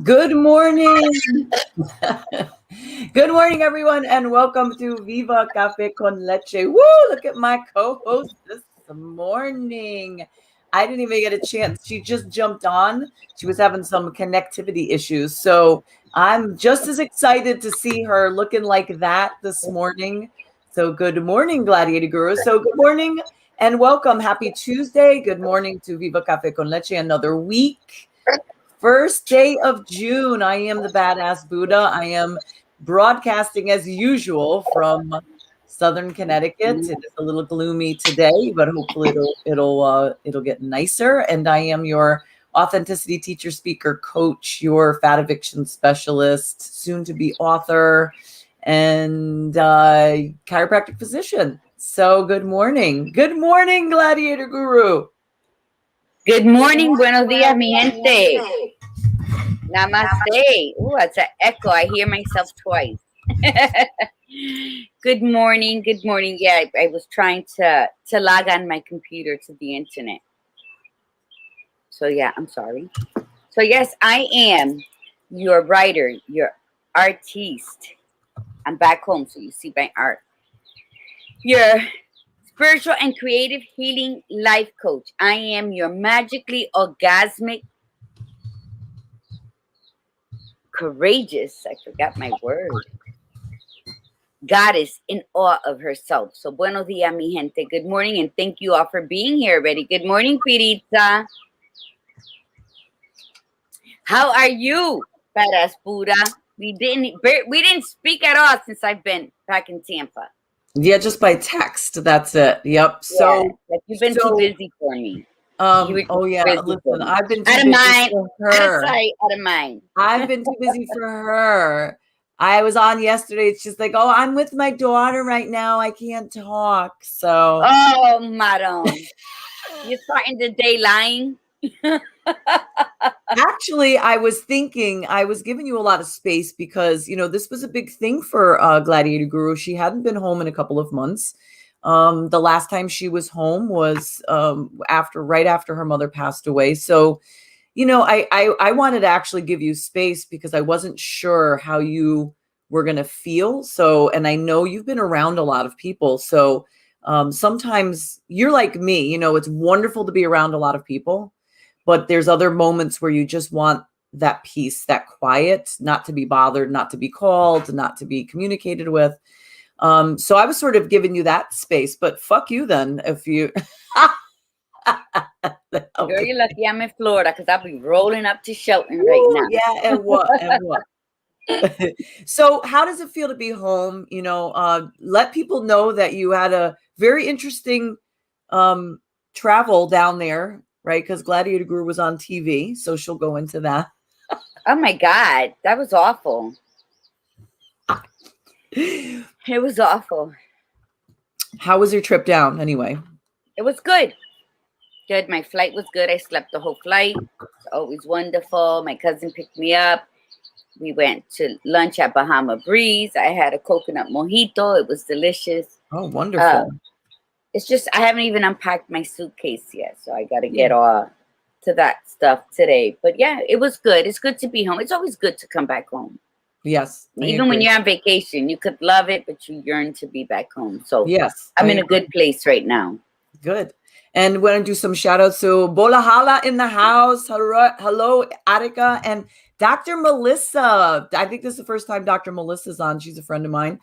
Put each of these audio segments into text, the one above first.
Good morning. Good morning, everyone, and welcome to Viva Cafe con Leche. Woo! Look at my co-host this morning. I didn't even get a chance. She just jumped on. She was having some connectivity issues. So I'm just as excited to see her looking like that this morning. So good morning, Gladiator Guru. So good morning and welcome. Happy Tuesday. Good morning to Viva Cafe con Leche. Another week. First day of June. I am the Badass Buddha. I am broadcasting as usual from Southern Connecticut. It is a little gloomy today, but hopefully it'll get nicer. And I am your authenticity teacher, speaker, coach, your fat eviction specialist, soon to be author, and chiropractic physician. So good morning. Good morning, Gladiator Guru. Good morning, buenos dias, mi gente. Namaste. Oh, it's an echo. I hear myself twice. Good morning. Good morning. Yeah, I was trying to log on my computer to the internet. So yeah, I'm sorry. So yes, I am your writer, your artiste. I'm back home, so you see my art. Your spiritual and creative healing life coach. I am your magically orgasmic, courageous, I forgot my word, goddess in awe of herself. So buenos dias, mi gente. Good morning, and thank you all for being here already. Good morning, Pirita. How are you, badass Buddha? We didn't speak at all since I've been back in Tampa. Yeah, just by text. That's it. Yep. So yeah, like you've been too busy for me. Oh yeah. Listen, I've been too out of busy mind, for her. out of sight, out of mind. I've been too busy for her. I was on yesterday. It's just like, oh, I'm with my daughter right now. I can't talk. So oh, Maron, you're starting the day lying. Actually, I was thinking, I was giving you a lot of space because, this was a big thing for Gladiator Guru. She hadn't been home in a couple of months. The last time she was home was right after her mother passed away. So, I wanted to actually give you space because I wasn't sure how you were going to feel. So, and I know you've been around a lot of people. So sometimes you're like me, it's wonderful to be around a lot of people. But there's other moments where you just want that peace, that quiet, not to be bothered, not to be called, not to be communicated with. So I was sort of giving you that space, but fuck you then if you... Okay. Girl, you're lucky I'm in Florida because I'll be rolling up to Shelton right now. Yeah, and what? So how does it feel to be home? Let people know that you had a very interesting travel down there. Right, because Gladiator Guru was on TV, so she'll go into that. Oh my God, that was awful. It was awful. How was your trip down anyway? It was good. Good. My flight was good. I slept the whole flight. It's always wonderful. My cousin picked me up. We went to lunch at Bahama Breeze. I had a coconut mojito. It was delicious. Oh, wonderful. It's just I haven't even unpacked my suitcase yet, so I got to get to that stuff today. But yeah, it was good. It's good to be home. It's always good to come back home. Yes. Even when you're on vacation, you could love it, but you yearn to be back home. So yes, I'm in a good place right now. Good. And we're going to do some shout outs. So Bola Hala in the house. Hello, Attica and Dr. Melissa. I think this is the first time Dr. Melissa's on. She's a friend of mine.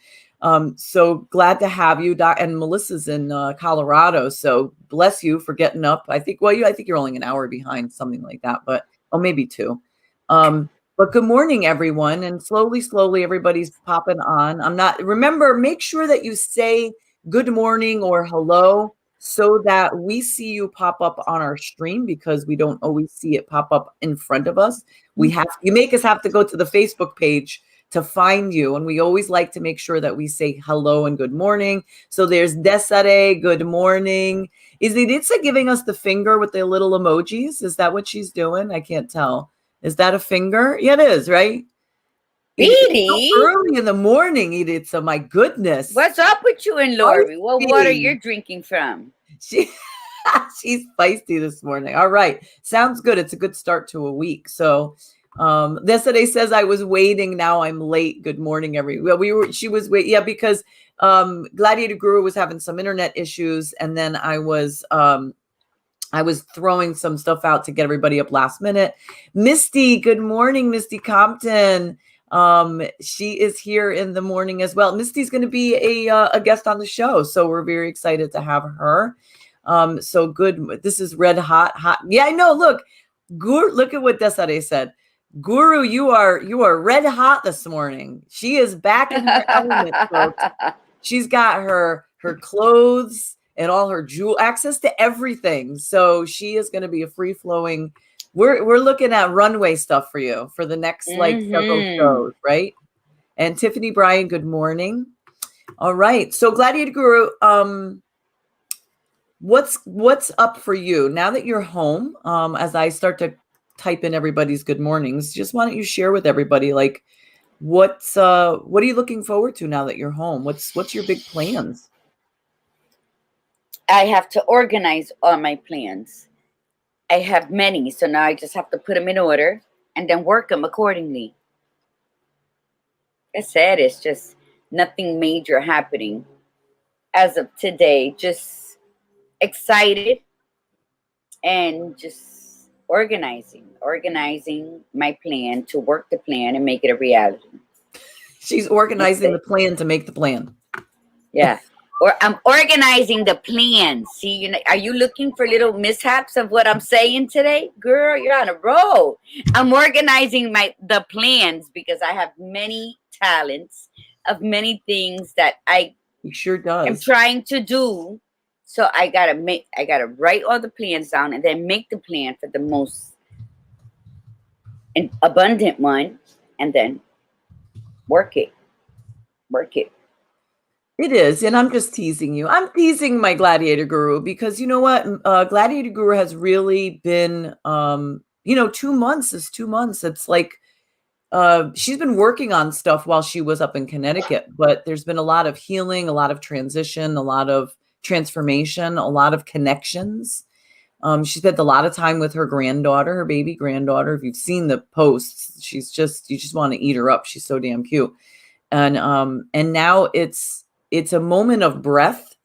So glad to have you, Doc. And Melissa's in Colorado. So bless you for getting up. I think you're only an hour behind, something like that, but maybe 2. But good morning, everyone. And slowly, everybody's popping on. Remember, make sure that you say good morning or hello so that we see you pop up on our stream because we don't always see it pop up in front of us. You make us have to go to the Facebook page to find you. And we always like to make sure that we say hello and good morning. So there's Desare, good morning. Is Liditsa giving us the finger with the little emojis? Is that what she's doing? I can't tell. Is that a finger? Yeah, it is, right? Really? Early in the morning, Liditsa, my goodness. What's up with you and Lori? What water you're drinking from? She's feisty this morning. All right. Sounds good. It's a good start to a week. So Yesterday says I was waiting. Now I'm late. Good morning, she was wait. Yeah, because Gladiator Guru was having some internet issues, and then I was throwing some stuff out to get everybody up last minute. Misty, good morning, Misty Compton. She is here in the morning as well. Misty's going to be a guest on the show, so we're very excited to have her. So good. This is red hot. Yeah, I know. Look, look at what Desare said. Guru, you are red hot this morning. She is back in her element, folks. She's got her clothes and all her jewel access to everything. So she is going to be a free flowing. We're looking at runway stuff for you for the next several shows, right? And Tiffany Bryan, good morning. All right. So Gladiator Guru, what's up for you now that you're home? As I start to type in everybody's good mornings, just why don't you share with everybody what are you looking forward to now that you're home? What's your big plans? I have to organize all my plans. I have many, so now I just have to put them in order and then work them accordingly. Like I said, it's just nothing major happening as of today. Just excited and just organizing my plan to work the plan and make it a reality. She's organizing the plan to make the plan. Yeah. Or I'm organizing the plans. See, are you looking for little mishaps of what I'm saying today? Girl, you're on a roll. I'm organizing the plans because I have many talents of many things that sure does. I'm trying to do. So I gotta write all the plans down and then make the plan for the most abundant one and then work it. It is, and I'm just teasing you. I'm teasing my Gladiator Guru because you know what? Gladiator Guru has really been, 2 months is 2 months. It's like she's been working on stuff while she was up in Connecticut, but there's been a lot of healing, a lot of transition, a lot of transformation, a lot of connections. She spent a lot of time with her granddaughter, her baby granddaughter. If you've seen the posts, you just want to eat her up. She's so damn cute. And now it's a moment of breath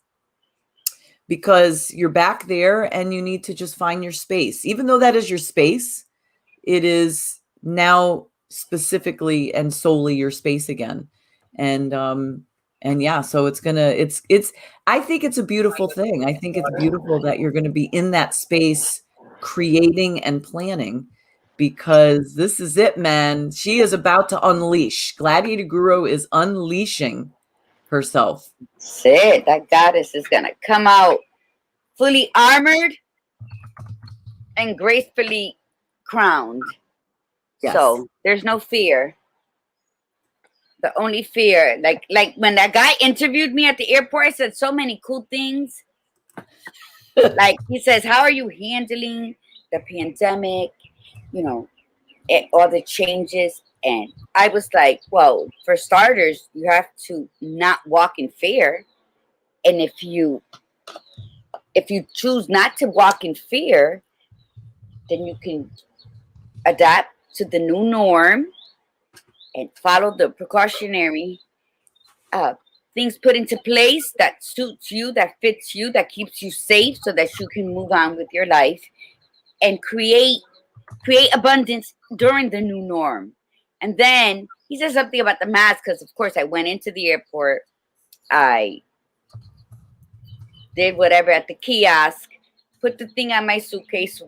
because you're back there and you need to just find your space. Even though that is your space, it is now specifically and solely your space again. And yeah, so it's I think it's a beautiful thing. I think it's beautiful that you're going to be in that space creating and planning because this is it, man. She is about to unleash. Gladiator Guru is unleashing herself. Said that goddess is gonna come out fully armored and gracefully crowned. Yes. So there's no fear. The only fear, like when that guy interviewed me at the airport, I said so many cool things. Like he says, how are you handling the pandemic? All the changes. And I was like, well, for starters, you have to not walk in fear. And if you choose not to walk in fear, then you can adapt to the new norm and follow the precautionary things put into place that suits you, that fits you, that keeps you safe so that you can move on with your life and create abundance during the new norm. And then he said something about the mask because, of course, I went into the airport. I did whatever at the kiosk, put the thing on my suitcase,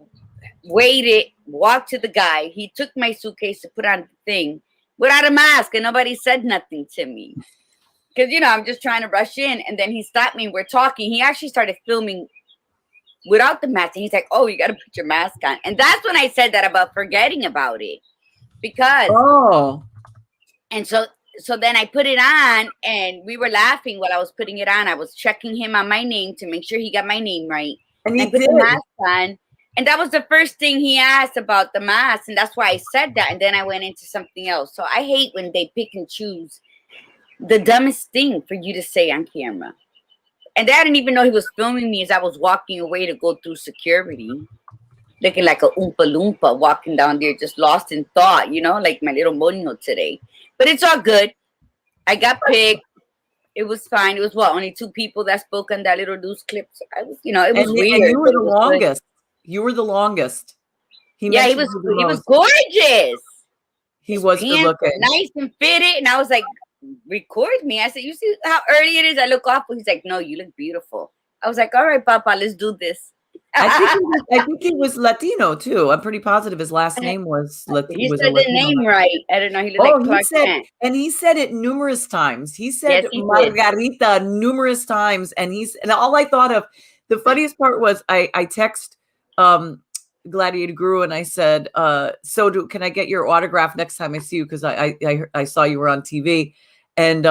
waited, walked to the guy. He took my suitcase to put on the thing without a mask, and nobody said nothing to me. Because, I'm just trying to rush in. And then he stopped me. We're talking. He actually started filming without the mask. And he's like, oh, you got to put your mask on. And that's when I said that about forgetting about it. Because and so then I put it on and we were laughing while I was putting it on. I was checking him on my name to make sure he got my name right. And I put the mask on. And that was the first thing he asked about the mask. And that's why I said that. And then I went into something else. So I hate when they pick and choose the dumbest thing for you to say on camera. And I didn't even know he was filming me as I was walking away to go through security. looking like a Oompa Loompa walking down there, just lost in thought, like my little Monino today. But it's all good. I got picked. It was fine. It was only 2 people that spoke on that little news clip. So it was weird. And you were the longest. You were the longest. He was gorgeous. He was good looking. Nice and fitted. And I was like, record me. I said, you see how early it is? I look awful. He's like, no, you look beautiful. I was like, all right, Papa, let's do this. I think he was Latino too. I'm pretty positive his last name was Latino. He said the name right. I don't know. He looked like Clark Kent. And he said it numerous times. He said Margarita numerous times. And all I thought of, the funniest part was I text Gladiator Guru and I said, can I get your autograph next time I see you? Because I saw you were on TV. And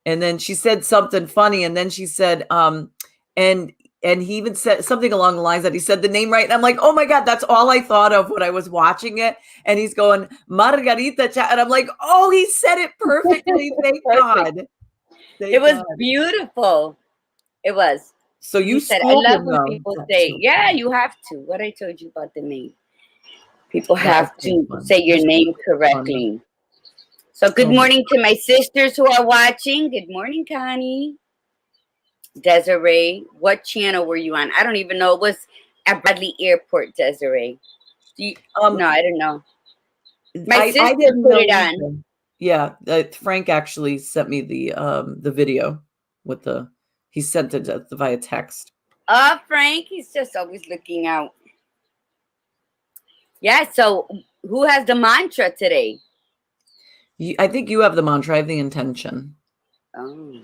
then she said something funny. And then she said, and he even said something along the lines that he said the name right. And I'm like, oh my God, that's all I thought of when I was watching it. And he's going, Margarita. And I'm like, oh, he said it perfectly. Thank God. It was beautiful. It was. So you said, I love when people say, yeah, you have to. What I told you about the name. People have to say your name correctly. So good morning to my sisters who are watching. Good morning, Connie. Desiree, what channel were you on? I don't even know. It was at Bradley Airport, Desiree. No, I don't know. My sister put it on. Yeah, Frank actually sent me the video with he sent it via text. Frank, he's just always looking out. Yeah, so who has the mantra today? I think you have the mantra. I have the intention. Oh.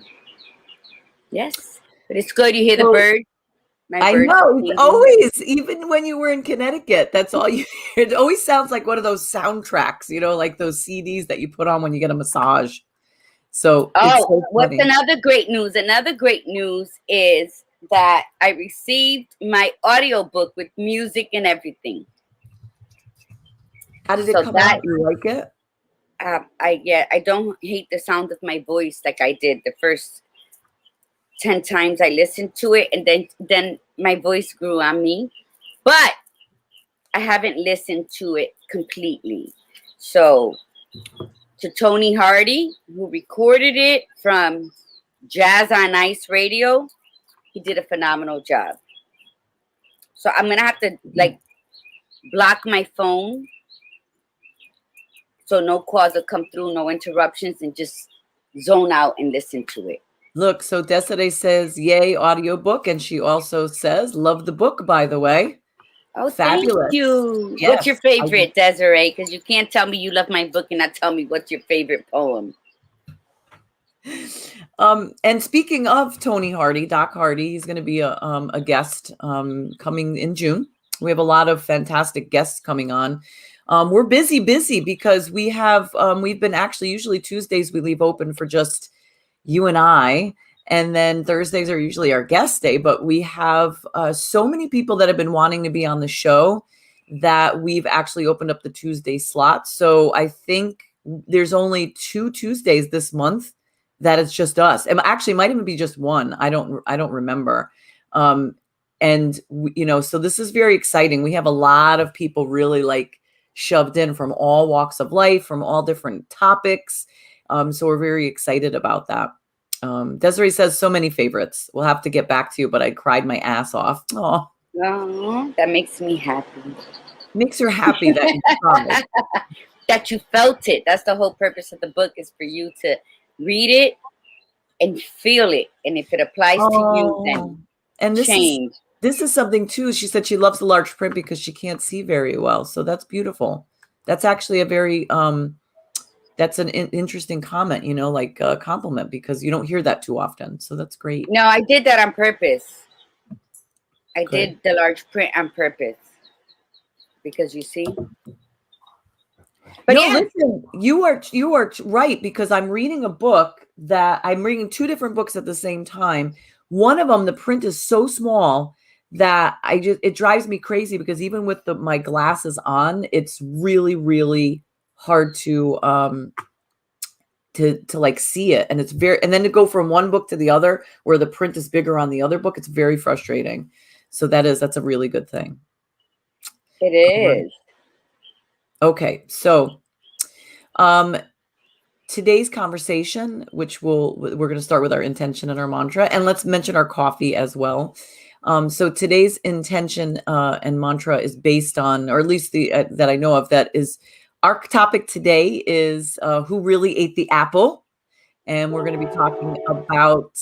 Yes. But it's good. You hear the bird. I know. It's always, even when you were in Connecticut, that's all you hear. It always sounds like one of those soundtracks, like those CDs that you put on when you get a massage. So, what's another great news? Another great news is that I received my audiobook with music and everything. How did it come out? You like it? I don't hate the sound of my voice like I did the first 10 times I listened to it, and then my voice grew on me, but I haven't listened to it completely. So to Tony Hardy, who recorded it from Jazz on Ice Radio, he did a phenomenal job. So I'm gonna have to block my phone so no calls will come through, no interruptions, and just zone out and listen to it. Look, so Desiree says, yay, audiobook. And she also says, love the book, by the way. Oh, fabulous. Thank you. Yes, what's your favorite, Desiree? Because you can't tell me you love my book and not tell me what's your favorite poem. And speaking of Tony Hardy, Doc Hardy, he's going to be a guest coming in June. We have a lot of fantastic guests coming on. We're busy because we've been actually, usually Tuesdays we leave open for just you and I, and then Thursdays are usually our guest day, but we have so many people that have been wanting to be on the show that we've actually opened up the Tuesday slot. So I think there's only 2 Tuesdays this month that it's just us. And actually it might even be just one. I don't remember. So this is very exciting. We have a lot of people really shoved in from all walks of life, from all different topics. So we're very excited about that. Desiree says so many favorites. We'll have to get back to you, but I cried my ass off. Oh, that makes me happy. Makes her happy that you cried. That you felt it. That's the whole purpose of the book, is for you to read it and feel it. And if it applies to you, then change. This is something too. She said she loves the large print because she can't see very well. So that's beautiful. That's actually a very that's an interesting comment, a compliment, because you don't hear that too often. So that's great. No, I did that on purpose. I did the large print on purpose because you see. But listen, you are right, because I'm reading a book that I'm reading 2 different books at the same time. One of them, the print is so small that it drives me crazy, because even with my glasses on, it's really, really hard to see it. And and then to go from one book to the other where the print is bigger on the other book, it's very frustrating. So that's a really good thing. It is. Okay, so today's conversation, which we're going to start with our intention and our mantra, and let's mention our coffee as well. So today's intention and mantra is based on, or at least the that I know of, that is our topic today is who really ate the apple, and we're going to be talking about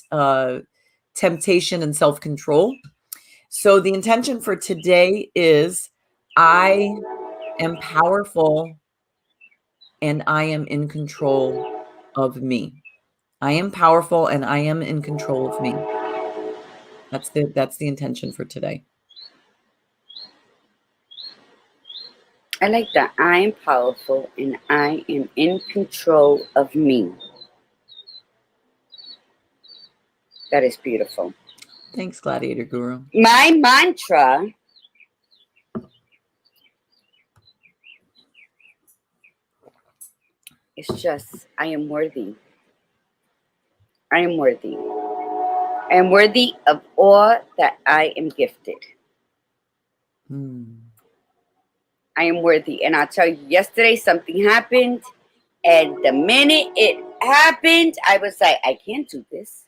temptation and self-control. So the intention for today is I am powerful and I am in control of me. I am powerful and I am in control of me. That's the intention for today. I like that. I am powerful and I am in control of me. That is beautiful. Thanks, Gladiator Guru. My mantra is just, I am worthy. I am worthy. I am worthy of all that I am gifted. I am worthy. And I'll tell you, yesterday something happened. And the minute it happened, I was like, I can't do this.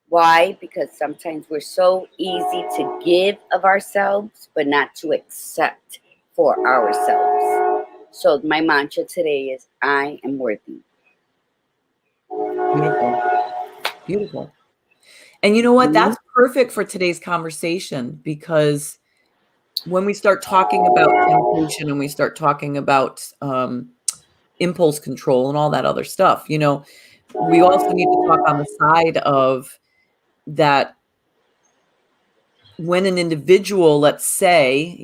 Why? Because sometimes we're so easy to give of ourselves, but not to accept for ourselves. So my mantra today is, I am worthy. Beautiful. Beautiful. And you know what? That's perfect for today's conversation, because when we start talking about temptation and we start talking about impulse control and all that other stuff, we also need to talk on the side of that. When an individual, let's say,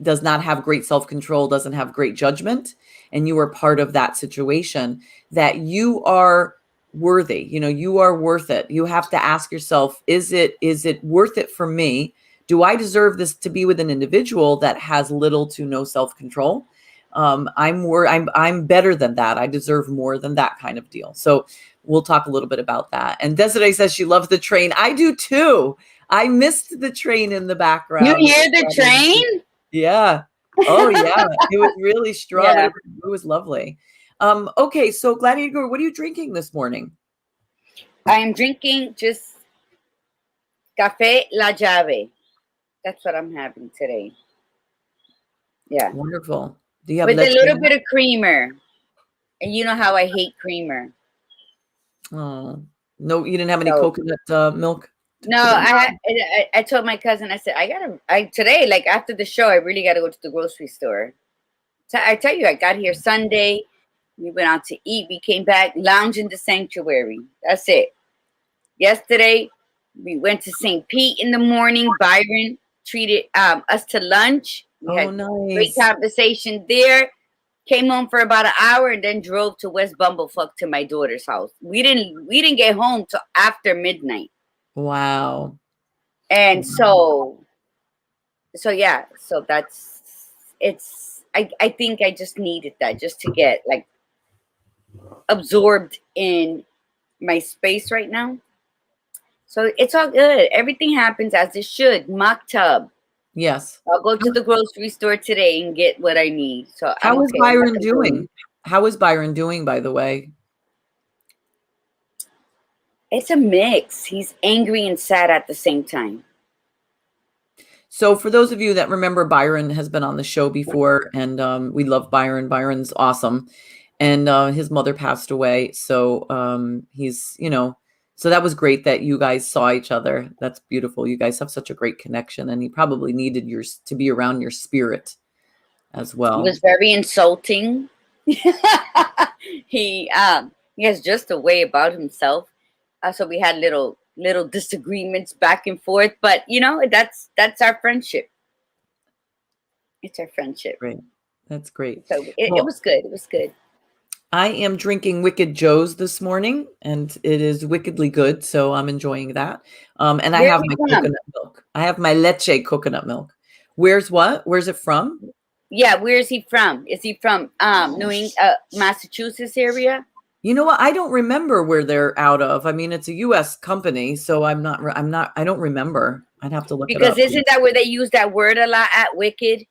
does not have great self-control, doesn't have great judgment, and you are part of that situation, that you are worthy, you are worth it. You have to ask yourself, is it worth it for me? Do I deserve this to be with an individual that has little to no self-control? I'm better than that. I deserve more than that kind of deal. So we'll talk a little bit about that. And Desiree says she loves the train. I do too. I missed the train in the background. You hear the train? Yeah. Oh yeah. It was really strong. Yeah. It was lovely. Okay, so Gladiator, what are you drinking this morning? I am drinking just Café La Llave. That's what I'm having today. Yeah. Wonderful. Do you have with a little bit of creamer? And you know how I hate creamer. Oh, no, you didn't have any coconut milk? No, I told my cousin, I said, today, like after the show, I really got to go to the grocery store. I tell you, I got here Sunday. We went out to eat. We came back, lounge in the sanctuary. That's it. Yesterday, we went to St. Pete in the morning. Byron treated us to lunch. We had great conversation there. Came home for about an hour and then drove to West Bumblefuck to my daughter's house. We didn't get home till after midnight. Wow. And so yeah, so I think I just needed that just to get like absorbed in my space right now. So it's all good. Everything happens as it should. Maktub. Yes. I'll go to the grocery store today and get what I need. So how is Byron doing? How is Byron doing, by the way? It's a mix. He's angry and sad at the same time. So for those of you that remember, Byron has been on the show before, and we love Byron. Byron's awesome. And his mother passed away. So he's, so that was great that you guys saw each other. That's beautiful. You guys have such a great connection, and he probably needed to be around your spirit as well. It was very insulting. He has just a way about himself. So we had little disagreements back and forth, but that's our friendship. It's our friendship. Great. That's great. So it was good. It was good. I am drinking Wicked Joe's this morning, and it is wickedly good. So I'm enjoying that. And I have my coconut milk. I have my Leche coconut milk. Where's it from? Yeah, where is he from? Is he from Massachusetts area? You know what? I don't remember where they're out of. I mean, it's a U.S. company, so I don't remember. I'd have to look it Because up. isn't that where they use that word a lot at wicked?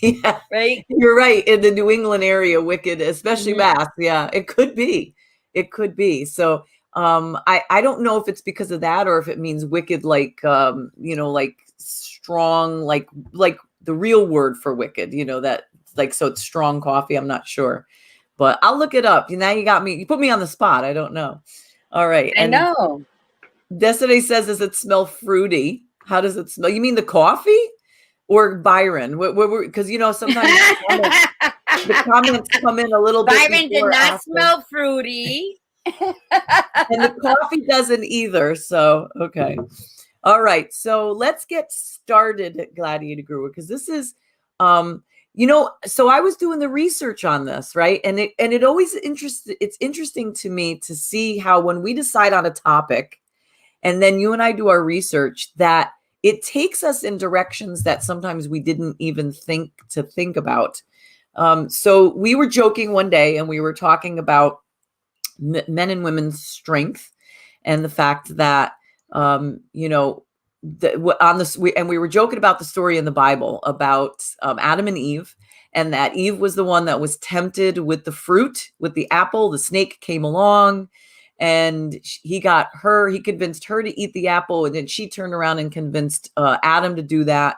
Yeah, right. You're right. In the New England area, wicked, especially Mhm. Mass. Yeah, it could be. It could be. So I don't know if it's because of that or if it means wicked, like like strong, like the real word for wicked. That like so it's strong coffee. I'm not sure, but I'll look it up. Now you got me. You put me on the spot. I don't know. All right. I And know. Destiny says, "Does it smell fruity? How does it smell? You mean the coffee?" Or Byron, because sometimes the comments come in a little bit Byron did before or not after, smell fruity. and the coffee doesn't either. So okay, all right. So let's get started, Gladiator Guru, because this is, So I was doing the research on this, right, and it always It's interesting to me to see how when we decide on a topic, and then you and I do our research, that it takes us in directions that sometimes we didn't even think about. So we were joking one day and we were talking about men and women's strength and the fact that, we were joking about the story in the Bible about Adam and Eve, and that Eve was the one that was tempted with the fruit, with the apple. The snake came along and he convinced her to eat the apple, and then she turned around and convinced Adam to do that.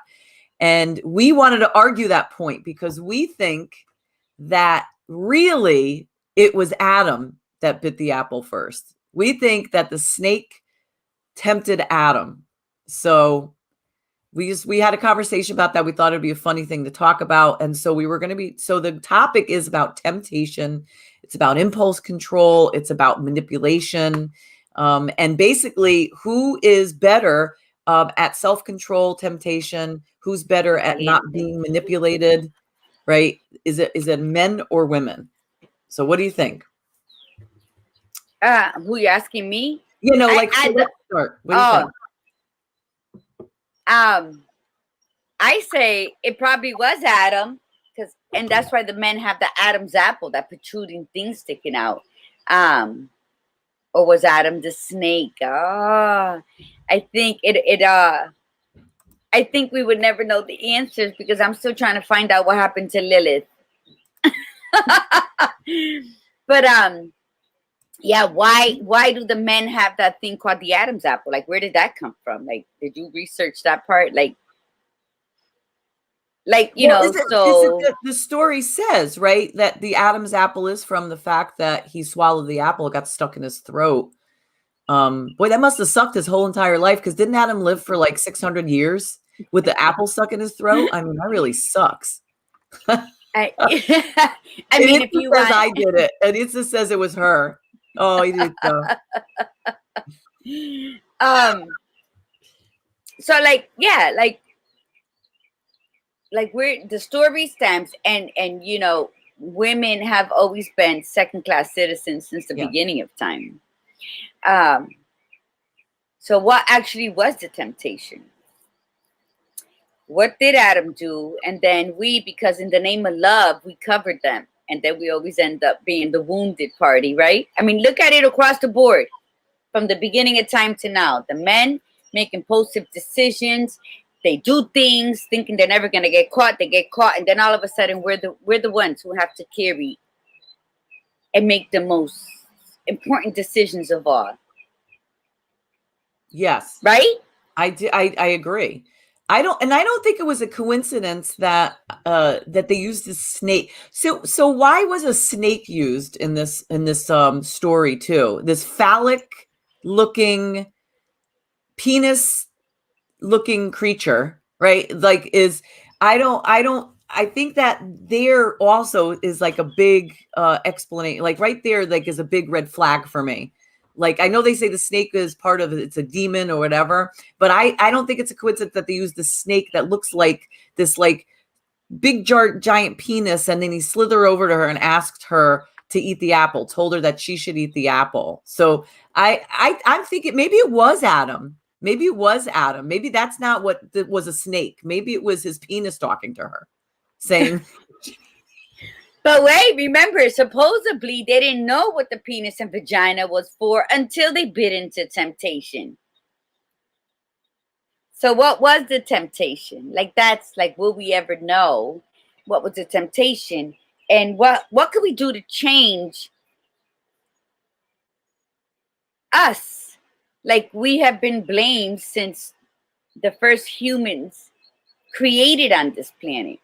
And we wanted to argue that point because we think that really it was Adam that bit the apple first. We think that the snake tempted Adam. So we had a conversation about that. We thought it'd be a funny thing to talk about. And so the topic is about temptation. It's about impulse control. It's about manipulation. And basically who is better at self-control, temptation, who's better at not being manipulated, right? Is it men or women? So what do you think? Who you asking me? Let's start. What do you think? I say it probably was Adam, and that's why the men have the Adam's apple, that protruding thing sticking out. Or was Adam the snake? I think I think we would never know the answers because I'm still trying to find out what happened to Lilith. But yeah, why do the men have that thing called the Adam's apple? Like, where did that come from? Like, did you research that part? Like the story says, right, that the Adam's apple is from the fact that he swallowed the apple, it got stuck in his throat. Boy, that must have sucked his whole entire life, because didn't Adam live for like 600 years with the apple stuck in his throat? I mean, that really sucks. I mean, if you says I did it, and it just says it was her. Oh, you did so. So like where the story stems, and women have always been second-class citizens since the beginning of time. So what actually was the temptation? What did Adam do? And then because in the name of love, we covered them. And then we always end up being the wounded party, right? I mean, look at it across the board. From the beginning of time to now. The men make impulsive decisions. They do things thinking they're never going to get caught. They get caught. And then all of a sudden, we're the ones who have to carry and make the most important decisions of all. Yes. Right? I agree. I don't think it was a coincidence that that they used the snake. So why was a snake used in this story too? This phallic looking, penis looking creature, right? Like I think that there also is like a big explanation, like right there, like is a big red flag for me. Like, I know they say the snake is part of it, it's a demon or whatever, but I don't think it's a coincidence that they use the snake that looks like this like big giant penis, and then he slithered over to her and asked her to eat the apple, told her that she should eat the apple. So I'm thinking maybe it was Adam. Maybe it was Adam. Maybe that's not what was a snake. Maybe it was his penis talking to her, saying. But wait, remember, supposedly they didn't know what the penis and vagina was for until they bit into temptation. So what was the temptation? Like, that's like, will we ever know what was the temptation? And what could we do to change us? Like, we have been blamed since the first humans created on this planet.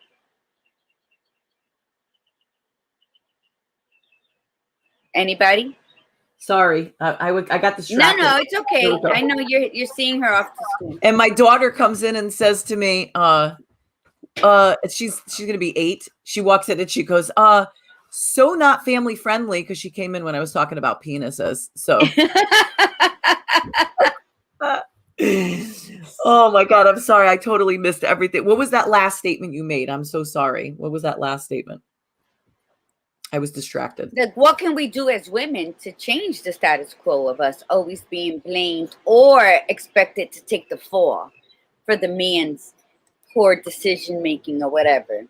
Anybody? Sorry, I got distracted. No, it's okay. I know you're seeing her off to school. And my daughter comes in and says to me, she's gonna be 8. She walks in and she goes, so not family friendly, because she came in when I was talking about penises. So oh my God, I'm sorry. I totally missed everything. What was that last statement you made? I'm so sorry. What was that last statement? I was distracted. Like, what can we do as women to change the status quo of us always being blamed or expected to take the fall for the man's poor decision making or whatever?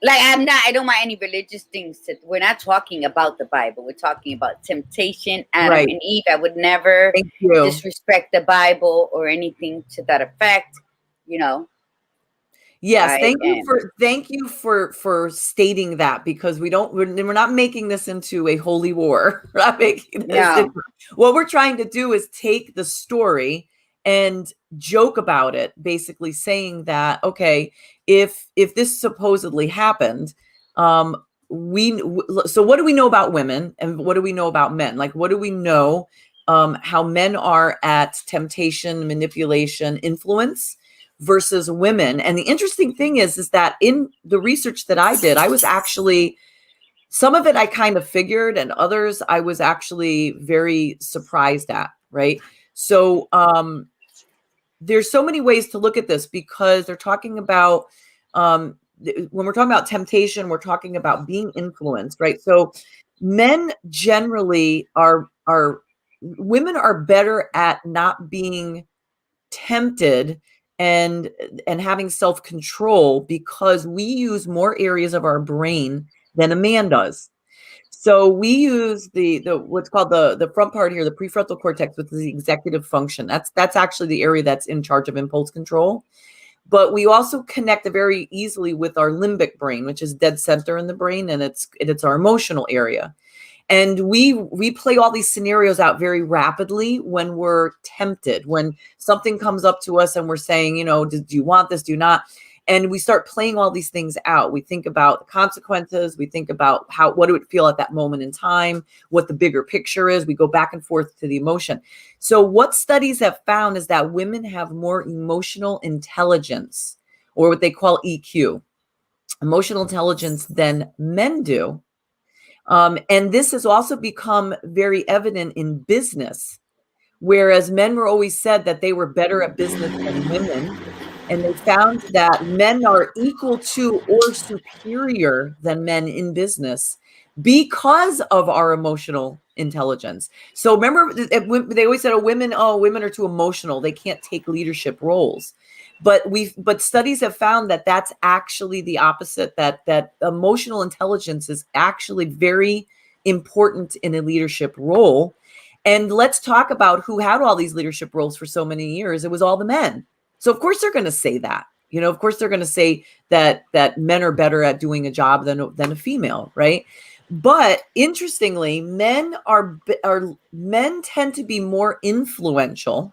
Like, I don't want any religious things. We're not talking about the Bible. We're talking about temptation, Adam Right. and Eve. I would never disrespect the Bible or anything to that effect, you know. Yes, thank you for stating that, because we're not making this into a holy war. We're not making this what we're trying to do is take the story and joke about it, basically saying that, okay, if this supposedly happened, so what do we know about women and what do we know about men? Like, what do we know how men are at temptation, manipulation, influence versus women? And the interesting thing is that in the research that I did, I was actually, some of it I kind of figured, and others I was actually very surprised at, right? So there's so many ways to look at this, because they're talking about, when we're talking about temptation, we're talking about being influenced, right? So men generally women are better at not being tempted and having self-control, because we use more areas of our brain than a man does. So we use the what's called the front part here, the prefrontal cortex, which is the executive function. That's actually the area that's in charge of impulse control. But we also connect very easily with our limbic brain, which is dead center in the brain, and it's our emotional area. And we play all these scenarios out very rapidly when we're tempted, when something comes up to us and we're saying, do you want this? Do you not? And we start playing all these things out. We think about the consequences. We think about what do it feel at that moment in time, what the bigger picture is. We go back and forth to the emotion. So what studies have found is that women have more emotional intelligence, or what they call EQ, emotional intelligence, than men do. And this has also become very evident in business, whereas men were always said that they were better at business than women. And they found that men are equal to or superior than men in business because of our emotional intelligence. So remember, they always said, women are too emotional. They can't take leadership roles. But studies have found that that's actually the opposite, that emotional intelligence is actually very important in a leadership role. And let's talk about who had all these leadership roles for so many years. It was all the men. So of course they're going to say that. Of course they're going to say that men are better at doing a job than a female, right? But interestingly, men tend to be more influential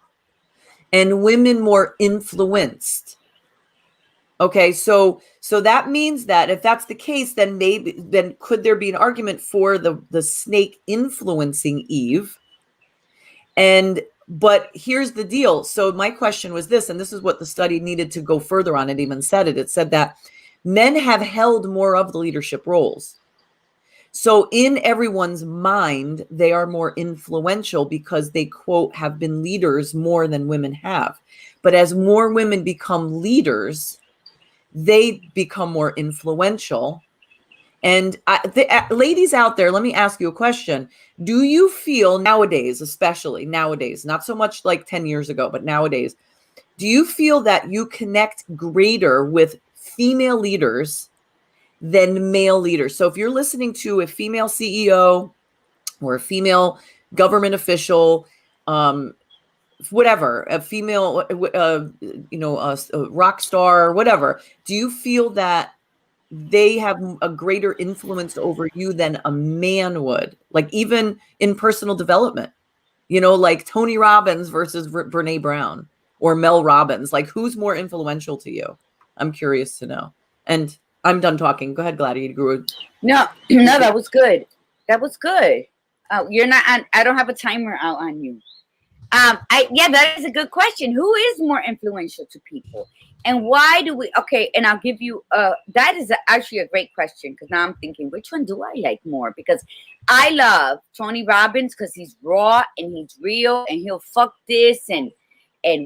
and women more influenced. Okay, so that means that if that's the case, then could there be an argument for the snake influencing Eve? But here's the deal. So my question was this, and this is what the study needed to go further on. It even said it. It said that men have held more of the leadership roles. So in everyone's mind, they are more influential because they, quote, have been leaders more than women have. But as more women become leaders, they become more influential. And ladies out there, let me ask you a question. Do you feel nowadays, especially nowadays, not so much like 10 years ago, but nowadays, do you feel that you connect greater with female leaders than male leaders? So if you're listening to a female CEO or a female government official, whatever, a female, a rock star, whatever, do you feel that they have a greater influence over you than a man would? Like even in personal development, like Tony Robbins versus Brene Brown or Mel Robbins, like who's more influential to you? I'm curious to know. And I'm done talking. Go ahead, Gladiator. No, that was good. That was good. You're not on, I don't have a timer out on you. That is a good question. Who is more influential to people? And why do we, okay, and I'll give you, that is actually a great question, because now I'm thinking, which one do I like more? Because I love Tony Robbins because he's raw and he's real and he'll fuck this and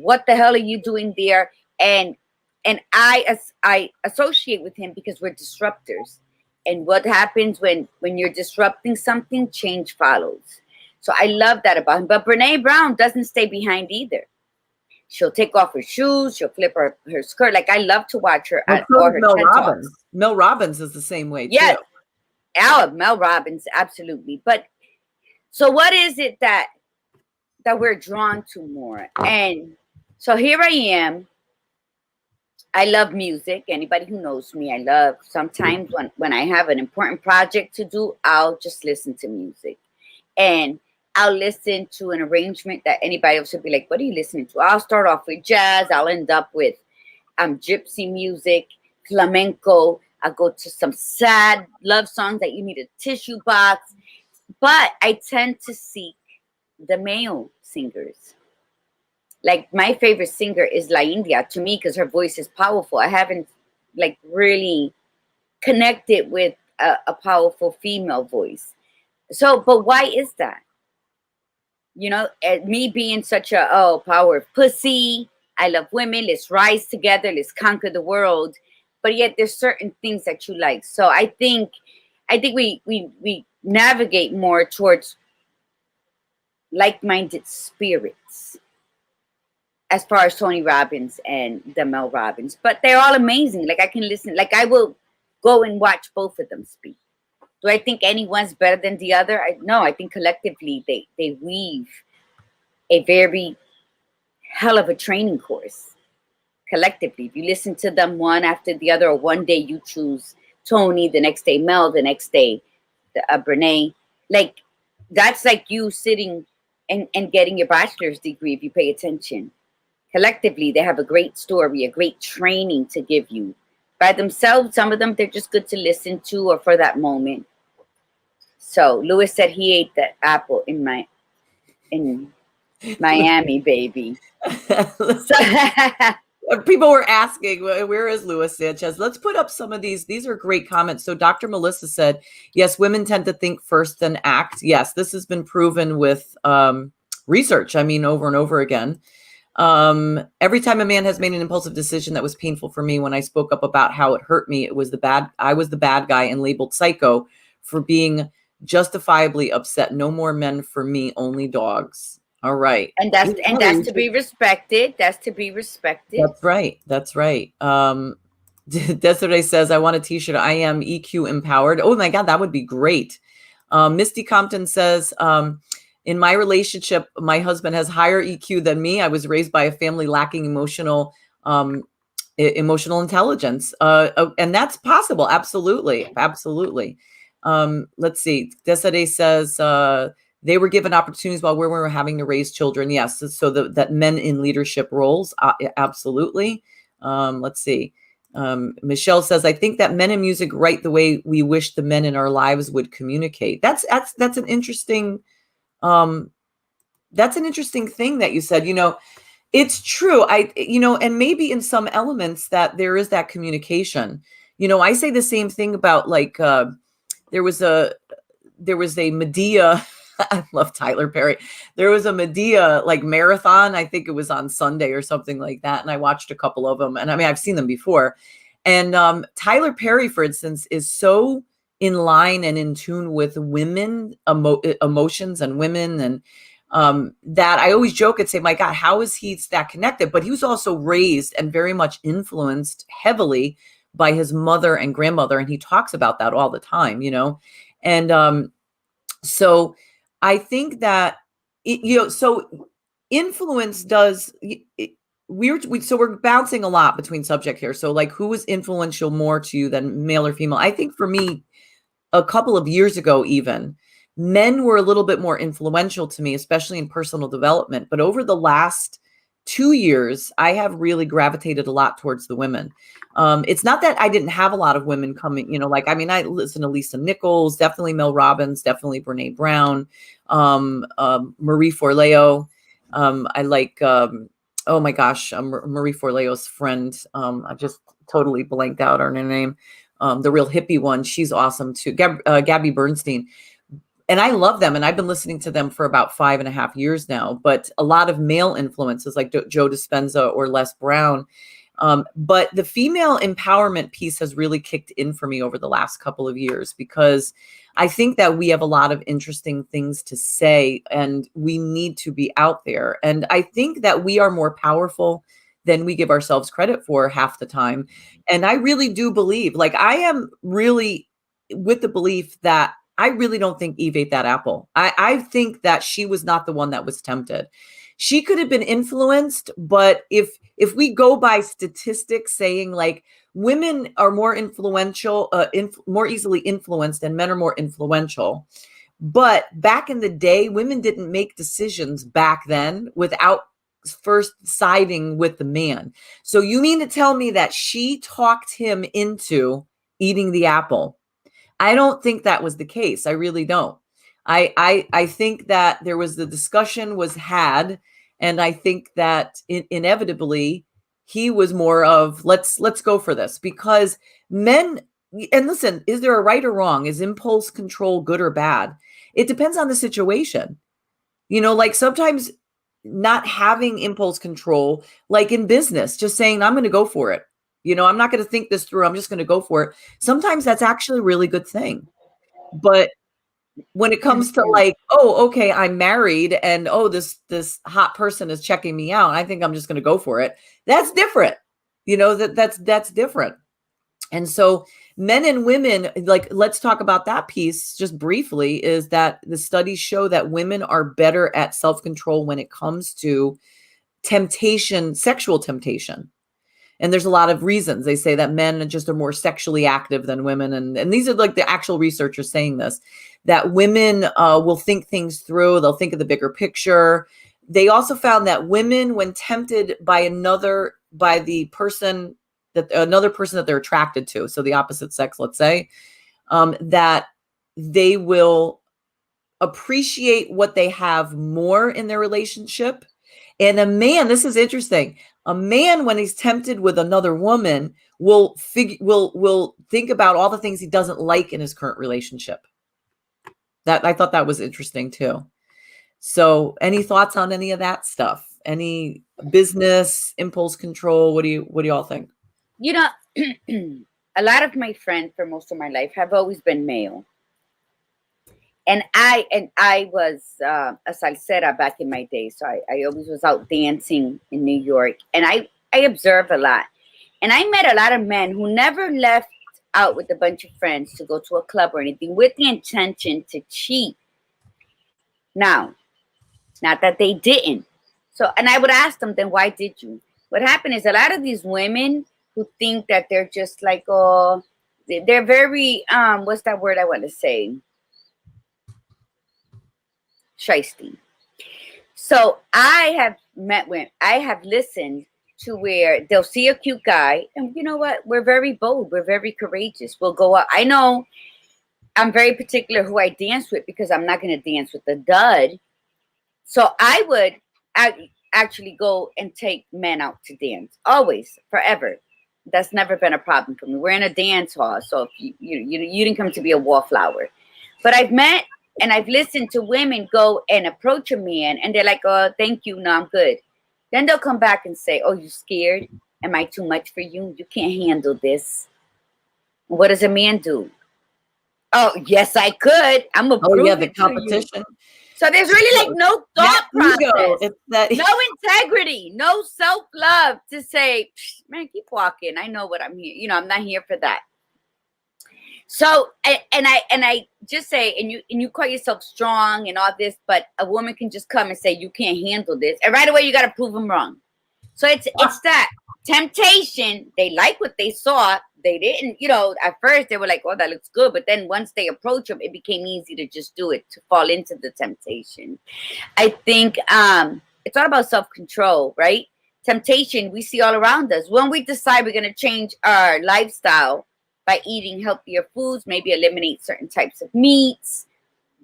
what the hell are you doing there? And I associate with him because we're disruptors. And what happens when you're disrupting something, change follows. So I love that about him. But Brene Brown doesn't stay behind either. She'll take off her shoes. She'll flip her skirt. Like, I love to watch her. Or her Mel Robbins. Mel Robbins is the same way, too. Yeah. Mel Robbins, absolutely. But so what is it that we're drawn to more? And so here I am. I love music. Anybody who knows me, I love, sometimes when I have an important project to do, I'll just listen to music. And I'll listen to an arrangement that anybody else would be like, what are you listening to? I'll start off with jazz. I'll end up with gypsy music, flamenco. I'll go to some sad love songs that you need a tissue box. But I tend to seek the male singers. Like, my favorite singer is La India to me because her voice is powerful. I haven't really connected with a powerful female voice. So, but why is that? Me being such a, power of pussy, I love women, let's rise together, let's conquer the world. But yet there's certain things that you like. So I think we navigate more towards like-minded spirits as far as Tony Robbins and the Mel Robbins. But they're all amazing. Like, I can listen, like I will go and watch both of them speak. Do I think anyone's better than the other? No, I think collectively they weave a very hell of a training course. Collectively, if you listen to them one after the other, or one day you choose Tony, the next day Mel, the next day Brene, like that's like you sitting and getting your bachelor's degree if you pay attention. Collectively, they have a great story, a great training to give you. By themselves, some of them, they're just good to listen to or for that moment. So Lewis said he ate the apple in Miami, baby. People were asking, where is Luis Sanchez? Let's put up some of these. These are great comments. So Dr. Melissa said, yes, women tend to think first, then act. Yes, this has been proven with research. I mean, over and over again. Every time a man has made an impulsive decision that was painful for me, when I spoke up about how it hurt me, I was the bad guy and labeled psycho for being justifiably upset. No more men for me, only dogs. All right. And that's to be respected. That's to be respected. That's right. Desiree says, I want a t-shirt. I am EQ empowered. Oh my God, that would be great. Misty Compton says, in my relationship, my husband has higher EQ than me. I was raised by a family lacking emotional intelligence. And that's possible. Absolutely. Absolutely. Let's see. Desiree says, they were given opportunities while we were having to raise children. Yes. So that men in leadership roles. Absolutely. Let's see. Michelle says, I think that men in music write the way we wish the men in our lives would communicate. That's an interesting, thing that you said. It's true. And maybe in some elements that there is that communication. I say the same thing about there was a Medea. I love Tyler Perry. There was a Medea marathon. I think it was on Sunday or something like that. And I watched a couple of them. And I mean, I've seen them before. And Tyler Perry, for instance, is so in line and in tune with women emotions and women. And that I always joke and say, my God, how is he that connected? But he was also raised and very much influenced heavily by his mother and grandmother. And he talks about that all the time, And so I think that, so influence does, so we're bouncing a lot between subject here. So like, who is influential more to you than male or female? I think for me, a couple of years ago, even men were a little bit more influential to me, especially in personal development. But over the last 2 years, I have really gravitated a lot towards the women. It's not that I didn't have a lot of women coming, like, I mean, I listen to Lisa Nichols, definitely Mel Robbins, definitely Brene Brown, Marie Forleo. I like, oh my gosh, Marie Forleo's friend. I just totally blanked out on her name. The real hippie one. She's awesome too. Gabby Bernstein. And I love them. And I've been listening to them for about 5.5 years now, but a lot of male influences like Joe Dispenza or Les Brown. But the female empowerment piece has really kicked in for me over the last couple of years, because I think that we have a lot of interesting things to say and we need to be out there. And I think that we are more powerful than we give ourselves credit for half the time. And I really do believe, like, I am really with the belief that I really don't think Eve ate that apple. I think that she was not the one that was tempted. She could have been influenced, but if we go by statistics saying like women are more influential, more easily influenced, and men are more influential. But back in the day, women didn't make decisions back then without first siding with the man. So you mean to tell me that she talked him into eating the apple? I don't think that was the case. I really don't. I think that there was, the discussion was had, and I think that inevitably he was more of let's go for this, because men, and listen, is there a right or wrong? Is impulse control good or bad? It depends on the situation. Like sometimes not having impulse control, like in business, just saying, I'm going to go for it. I'm not going to think this through. I'm just going to go for it. Sometimes that's actually a really good thing. But when it comes to like, oh, okay, I'm married and oh, this hot person is checking me out, I think I'm just going to go for it. That's different. That's different. And so men and women, like, let's talk about that piece just briefly, is that the studies show that women are better at self-control when it comes to temptation, sexual temptation. And there's a lot of reasons. They say that men just are more sexually active than women. And these are like the actual researchers saying this, that women will think things through. They'll think of the bigger picture. They also found that women, when tempted by another person that they're attracted to, so the opposite sex, let's say, that they will appreciate what they have more in their relationship. And a man, this is interesting. A man, when he's tempted with another woman, will think about all the things he doesn't like in his current relationship. That, I thought that was interesting too. So, any thoughts on any of that stuff? Any business impulse control? What do you all think? A lot of my friends for most of my life have always been male. And I was a salsera back in my day. So I always was out dancing in New York. And I observed a lot. And I met a lot of men who never left out with a bunch of friends to go to a club or anything with the intention to cheat. Now, not that they didn't. So, and I would ask them, then why did you? What happened is a lot of these women who think that they're just like, oh, they're very, what's that word I want to say? Shiesty. So I have listened to where they'll see a cute guy, and you know what? We're very bold. We're very courageous. We'll go out. I know I'm very particular who I dance with, because I'm not going to dance with the dud. So I would actually go and take men out to dance. Always, forever. That's never been a problem for me. We're in a dance hall, so if you didn't come to be a wallflower. But I've met and I've listened to women go and approach a man, and they're like, oh, thank you. No, I'm good. Then they'll come back and say, oh, you scared? Am I too much for you? You can't handle this. What does a man do? Oh, yes, I could. I'm a the competition. So there's really like no thought process, no integrity, no self-love to say, man, keep walking. I know what I'm here. I'm not here for that. So, and I just say, and you call yourself strong and all this, but a woman can just come and say you can't handle this, and right away you got to prove them wrong. So it's that temptation. They like what they saw. They didn't, at first they were like, oh, that looks good, but then once they approach them, it became easy to just do it, to fall into the temptation. I think it's all about self-control, right? Temptation we see all around us. When we decide we're going to change our lifestyle by eating healthier foods, maybe eliminate certain types of meats,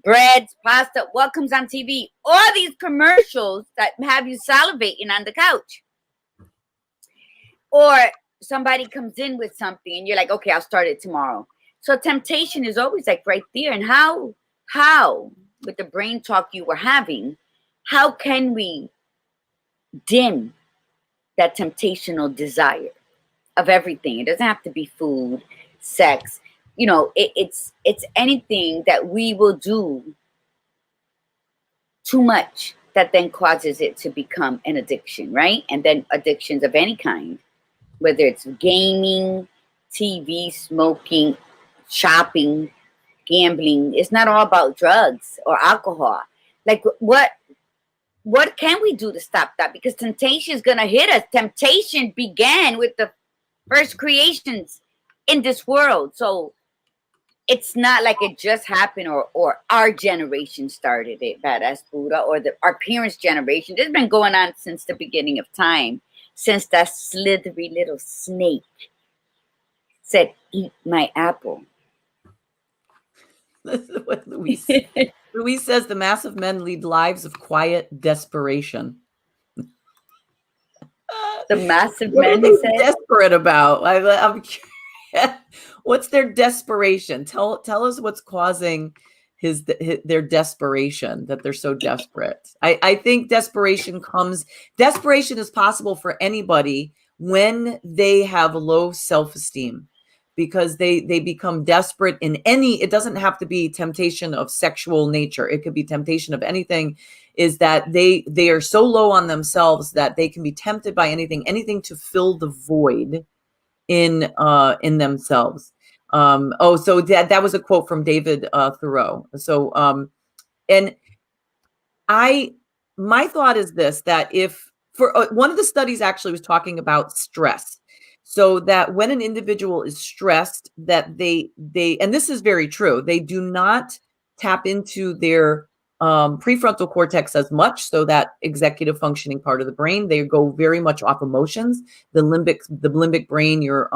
breads, pasta, what comes on TV? All these commercials that have you salivating on the couch. Or somebody comes in with something and you're like, okay, I'll start it tomorrow. So temptation is always like right there. And how, with the brain talk you were having, how can we dim that temptational desire of everything? It doesn't have to be food, sex, it's anything that we will do too much that then causes it to become an addiction, right? And then addictions of any kind, whether it's gaming, TV, smoking, shopping, gambling. It's not all about drugs or alcohol. Like what can we do to stop that? Because temptation is going to hit us. Temptation began with the first creations in this world. So it's not like it just happened or our generation started it, Badass Buddha, or our parents' generation. This has been going on since the beginning of time, since that slithery little snake said, eat my apple. This is what Louise Louise says, the mass of men lead lives of quiet desperation. The massive what men, are they said? Desperate about? I'm curious. What's their desperation? Tell us what's causing their desperation, that they're so desperate. I think desperation is possible for anybody when they have low self-esteem, because they become desperate in it doesn't have to be temptation of sexual nature. It could be temptation of anything, is that they are so low on themselves that they can be tempted by anything to fill the void in themselves. So that was a quote from David Thoreau. So and my thought is this, that if one of the studies actually was talking about stress. So that when an individual is stressed, that they and this is very true, they do not tap into their prefrontal cortex as much. So that executive functioning part of the brain, they go very much off emotions. The limbic brain, your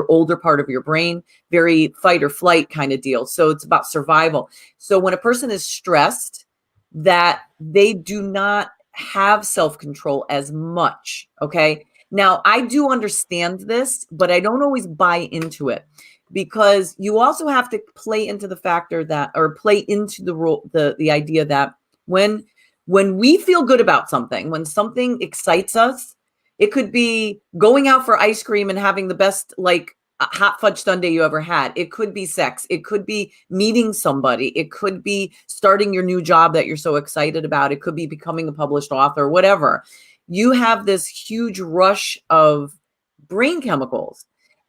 older part of your brain, very fight or flight kind of deal. So it's about survival. So when a person is stressed, that they do not have self-control as much. Okay. Now, I do understand this, but I don't always buy into it, because you also have to play into the factor that, or play into the role, the idea that when we feel good about something, when something excites us, it could be going out for ice cream and having the best, like, hot fudge sundae you ever had. It could be sex. It could be meeting somebody. It could be starting your new job that you're so excited about. It could be becoming a published author, whatever. You have this huge rush of brain chemicals.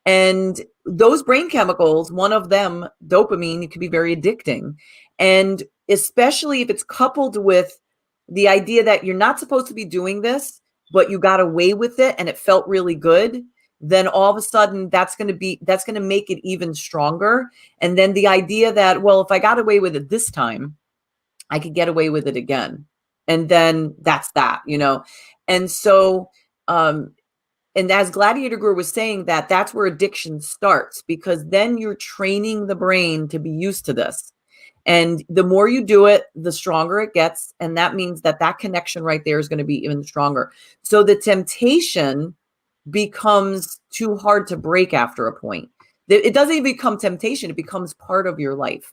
And those brain chemicals, one of them, dopamine, it can be very addicting. And especially if it's coupled with the idea that you're not supposed to be doing this, but you got away with it and it felt really good, then all of a sudden that's going to make it even stronger. And then the idea that, well, if I got away with it this time, I could get away with it again. And then that's that, And so, and as Gladiator Guru was saying, that's where addiction starts, because then you're training the brain to be used to this. And the more you do it, the stronger it gets. And that means that connection right there is going to be even stronger. So the temptation becomes too hard to break after a point. It doesn't even become temptation. It becomes part of your life.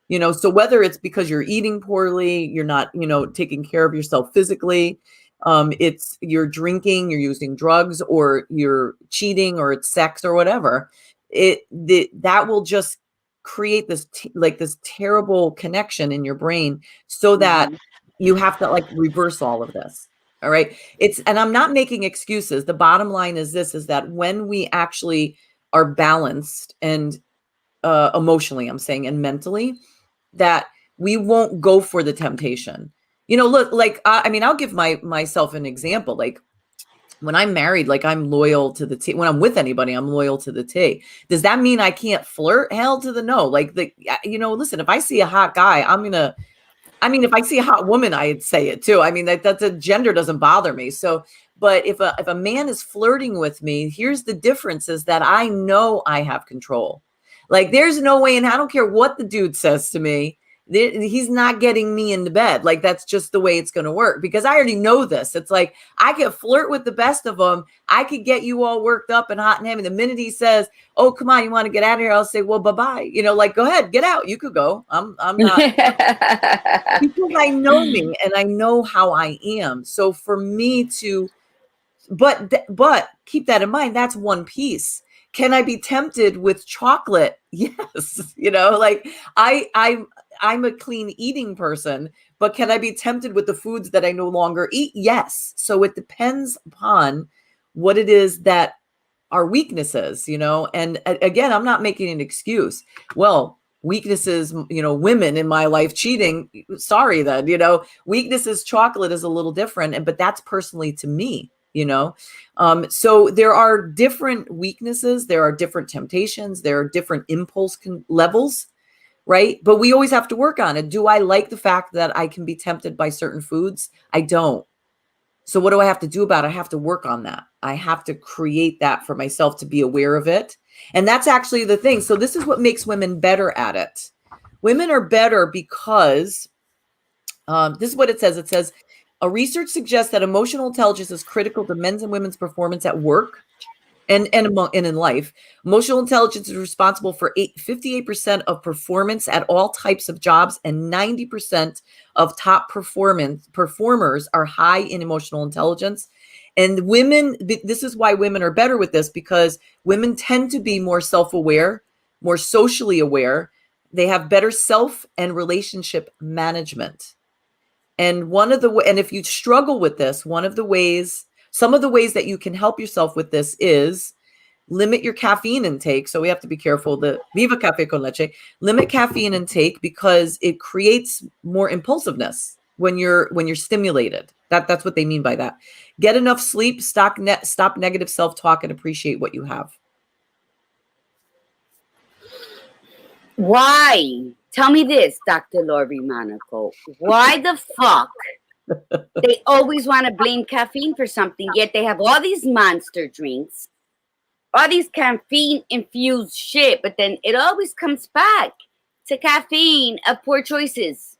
So whether it's because you're eating poorly, you're not, taking care of yourself physically, it's you're drinking, you're using drugs, or you're cheating, or it's sex or whatever, that will just create this this terrible connection in your brain, so that you have to reverse all of this. All right. And I'm not making excuses. The bottom line is this, is that when we actually are balanced and emotionally, I'm saying, and mentally, that we won't go for the temptation. Look, like, I mean, I'll give myself an example. Like, when I'm married, like, I'm loyal to the T. When I'm with anybody, I'm loyal to the T. Does that mean I can't flirt? Hell to the no. Like, listen, if I see a hot guy, if I see a hot woman, I'd say it too. I mean, that's a gender doesn't bother me. So, but if a man is flirting with me, here's the difference, is that I know I have control. Like, there's no way, and I don't care what the dude says to me, he's not getting me into bed. Like, that's just the way it's going to work, because I already know this. It's like, I can flirt with the best of them. I could get you all worked up and hot and heavy. The minute he says, "Oh, come on, you want to get out of here?" I'll say, "Well, bye-bye." Like, go ahead, get out. You could go. I'm not. Because I know me and I know how I am. So for me to, but keep that in mind, that's one piece. Can I be tempted with chocolate? Yes. Like, I'm a clean eating person, but can I be tempted with the foods that I no longer eat? Yes. So it depends upon what it is that our weaknesses, and again, I'm not making an excuse. Well, weaknesses, women in my life cheating, sorry then, weaknesses, chocolate is a little different, but that's personally to me. So there are different weaknesses, there are different temptations, there are different impulse levels, right? But we always have to work on it. Do I like the fact that I can be tempted by certain foods? I don't. So what do I have to do about it? I have to work on that. I have to create that for myself to be aware of it. And that's actually the thing. So this is what makes women better at it. Women are better because this is what it says. It says, a research suggests that emotional intelligence is critical to men's and women's performance at work and in life. Emotional intelligence is responsible for 58% of performance at all types of jobs, and 90% of top performers are high in emotional intelligence. And women, this is why women are better with this, because women tend to be more self-aware, more socially aware. They have better self and relationship management. And and if you struggle with this, some of the ways that you can help yourself with this is limit your caffeine intake. So we have to be careful. The Viva Cafe con Leche, limit caffeine intake, because it creates more impulsiveness when you're stimulated. That's what they mean by that. Get enough sleep, stop negative self-talk, and appreciate what you have. Why? Tell me this, Dr. Lori Monaco. Why the fuck they always want to blame caffeine for something, yet they have all these monster drinks, all these caffeine-infused shit, but then it always comes back to caffeine of poor choices.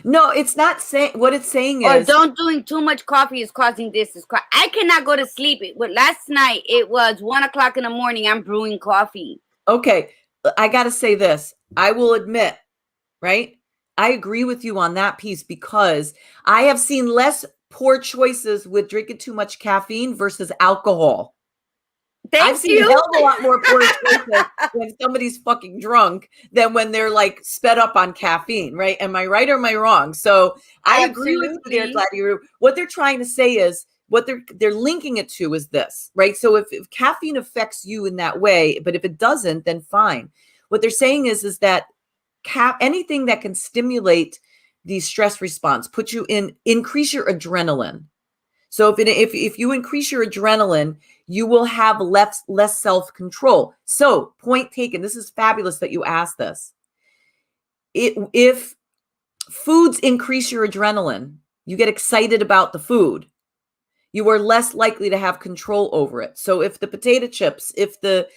No, it's not saying, what it's saying or is, don't doing too much coffee is causing this. I cannot go to sleep. Last night, it was 1:00 in the morning. I'm brewing coffee. okay, I got to say this. I will admit, right? I agree with you on that piece, because I have seen less poor choices with drinking too much caffeine versus alcohol. I've seen a hell of a lot more poor choices when somebody's fucking drunk than when they're like sped up on caffeine, right? Am I right or am I wrong? So I agree with you there, Gladys. What they're trying to say is, what they're linking it to is this, right? So if caffeine affects you in that way, but if it doesn't, then fine. What they're saying is that anything that can stimulate the stress response, increase your adrenaline. So if you increase your adrenaline, you will have less self-control. So point taken. This is fabulous that you asked this. If foods increase your adrenaline, you get excited about the food, you are less likely to have control over it. So if the potato chips, if the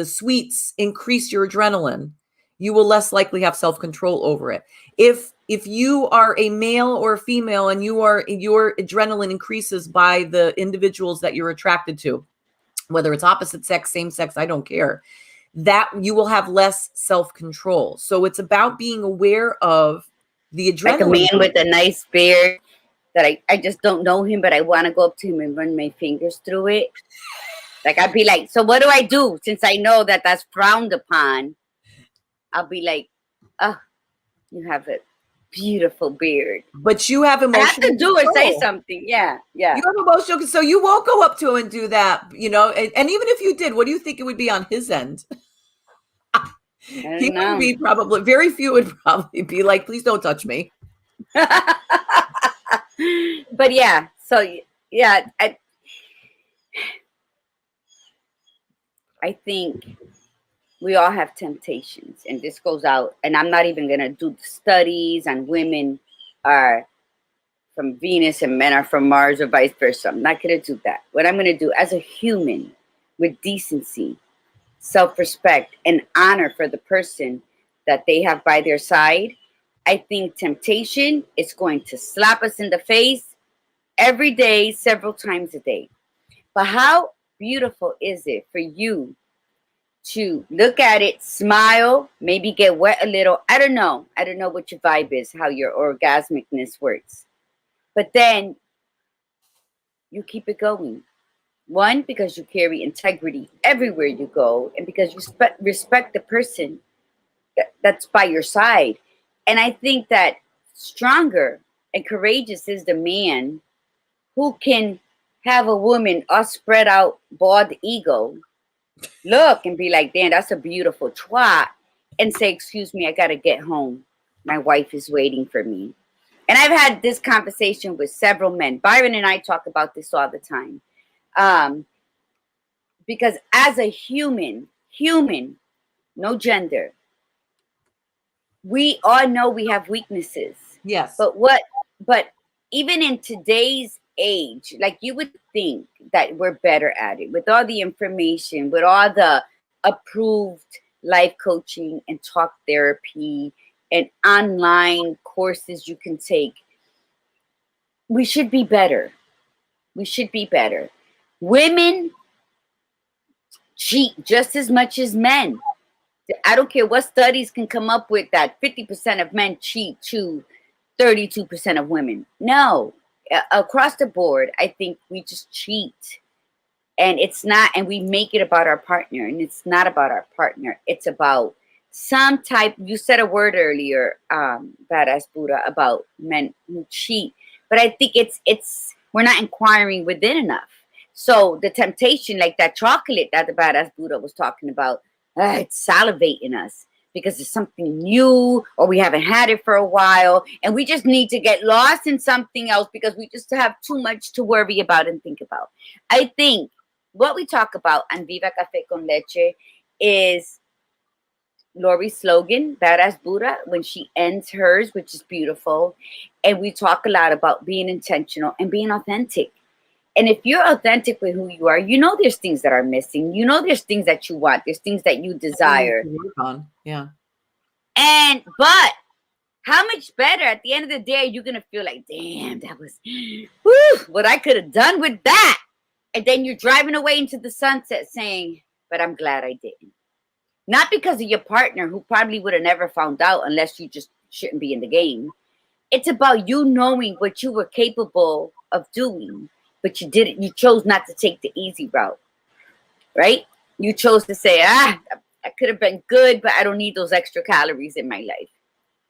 sweets increase your adrenaline, you will less likely have self-control over it. If you are a male or a female and your adrenaline increases by the individuals that you're attracted to, whether it's opposite sex, same sex, I don't care, that you will have less self-control. So it's about being aware of the adrenaline. Like a man with a nice beard that I just don't know him, but I want to go up to him and run my fingers through it. Like, I'd be like, so what do I do? Since I know that that's frowned upon, I'll be like, oh, you have a beautiful beard. But you have emotional. I have to do or say something. Yeah. You have emotional. So you won't go up to him and do that, and even if you did, what do you think it would be on his end? I He don't would know. be probably, very few would probably be like, please don't touch me. But yeah, so yeah, I think we all have temptations, and this goes out, and I'm not even gonna do the studies on women are from Venus and men are from Mars or vice versa. I'm not gonna do that. What I'm gonna do as a human with decency, self-respect, and honor for the person that they have by their side, I think temptation is going to slap us in the face every day, several times a day. But how beautiful is it for you to look at it, smile, maybe get wet a little. I don't know. I don't know what your vibe is, how your orgasmicness works. But then you keep it going. One, because you carry integrity everywhere you go, and because you respect the person that's by your side. And I think that stronger and courageous is the man who can have a woman all spread out, bald ego, look and be like, damn, that's a beautiful twat, and say, excuse me, I gotta get home. My wife is waiting for me. And I've had this conversation with several men. Byron and I talk about this all the time. Um, because as a human, no gender, we all know we have weaknesses. Yes. But even in today's age, like you would think that we're better at it with all the information, with all the approved life coaching and talk therapy and online courses you can take. We should be better. We should be better. Women cheat just as much as men. I don't care what studies can come up with that 50% of men cheat to 32% of women. No, across the board, I think we just cheat. And it's not, and we make it about our partner, and it's not about our partner. It's about some type, you said a word earlier, Badass Buddha, about men who cheat. But I think we're not inquiring within enough. So the temptation, like that chocolate that the Badass Buddha was talking about, it's salivating us because it's something new or we haven't had it for a while. And we just need to get lost in something else because we just have too much to worry about and think about. I think what we talk about on Viva Cafe con Leche is Lori's slogan, Badass Buddha, when she ends hers, which is beautiful. And we talk a lot about being intentional and being authentic. And if you're authentic with who you are, you know there's things that are missing. You know there's things that you want. There's things that you desire. Yeah. But how much better at the end of the day you're going to feel like, damn, that was what I could have done with that. And then you're driving away into the sunset saying, but I'm glad I didn't. Not because of your partner who probably would have never found out unless you just shouldn't be in the game. It's about you knowing what you were capable of doing, but you didn't. You chose not to take the easy route, right? You chose to say, I could have been good, but I don't need those extra calories in my life.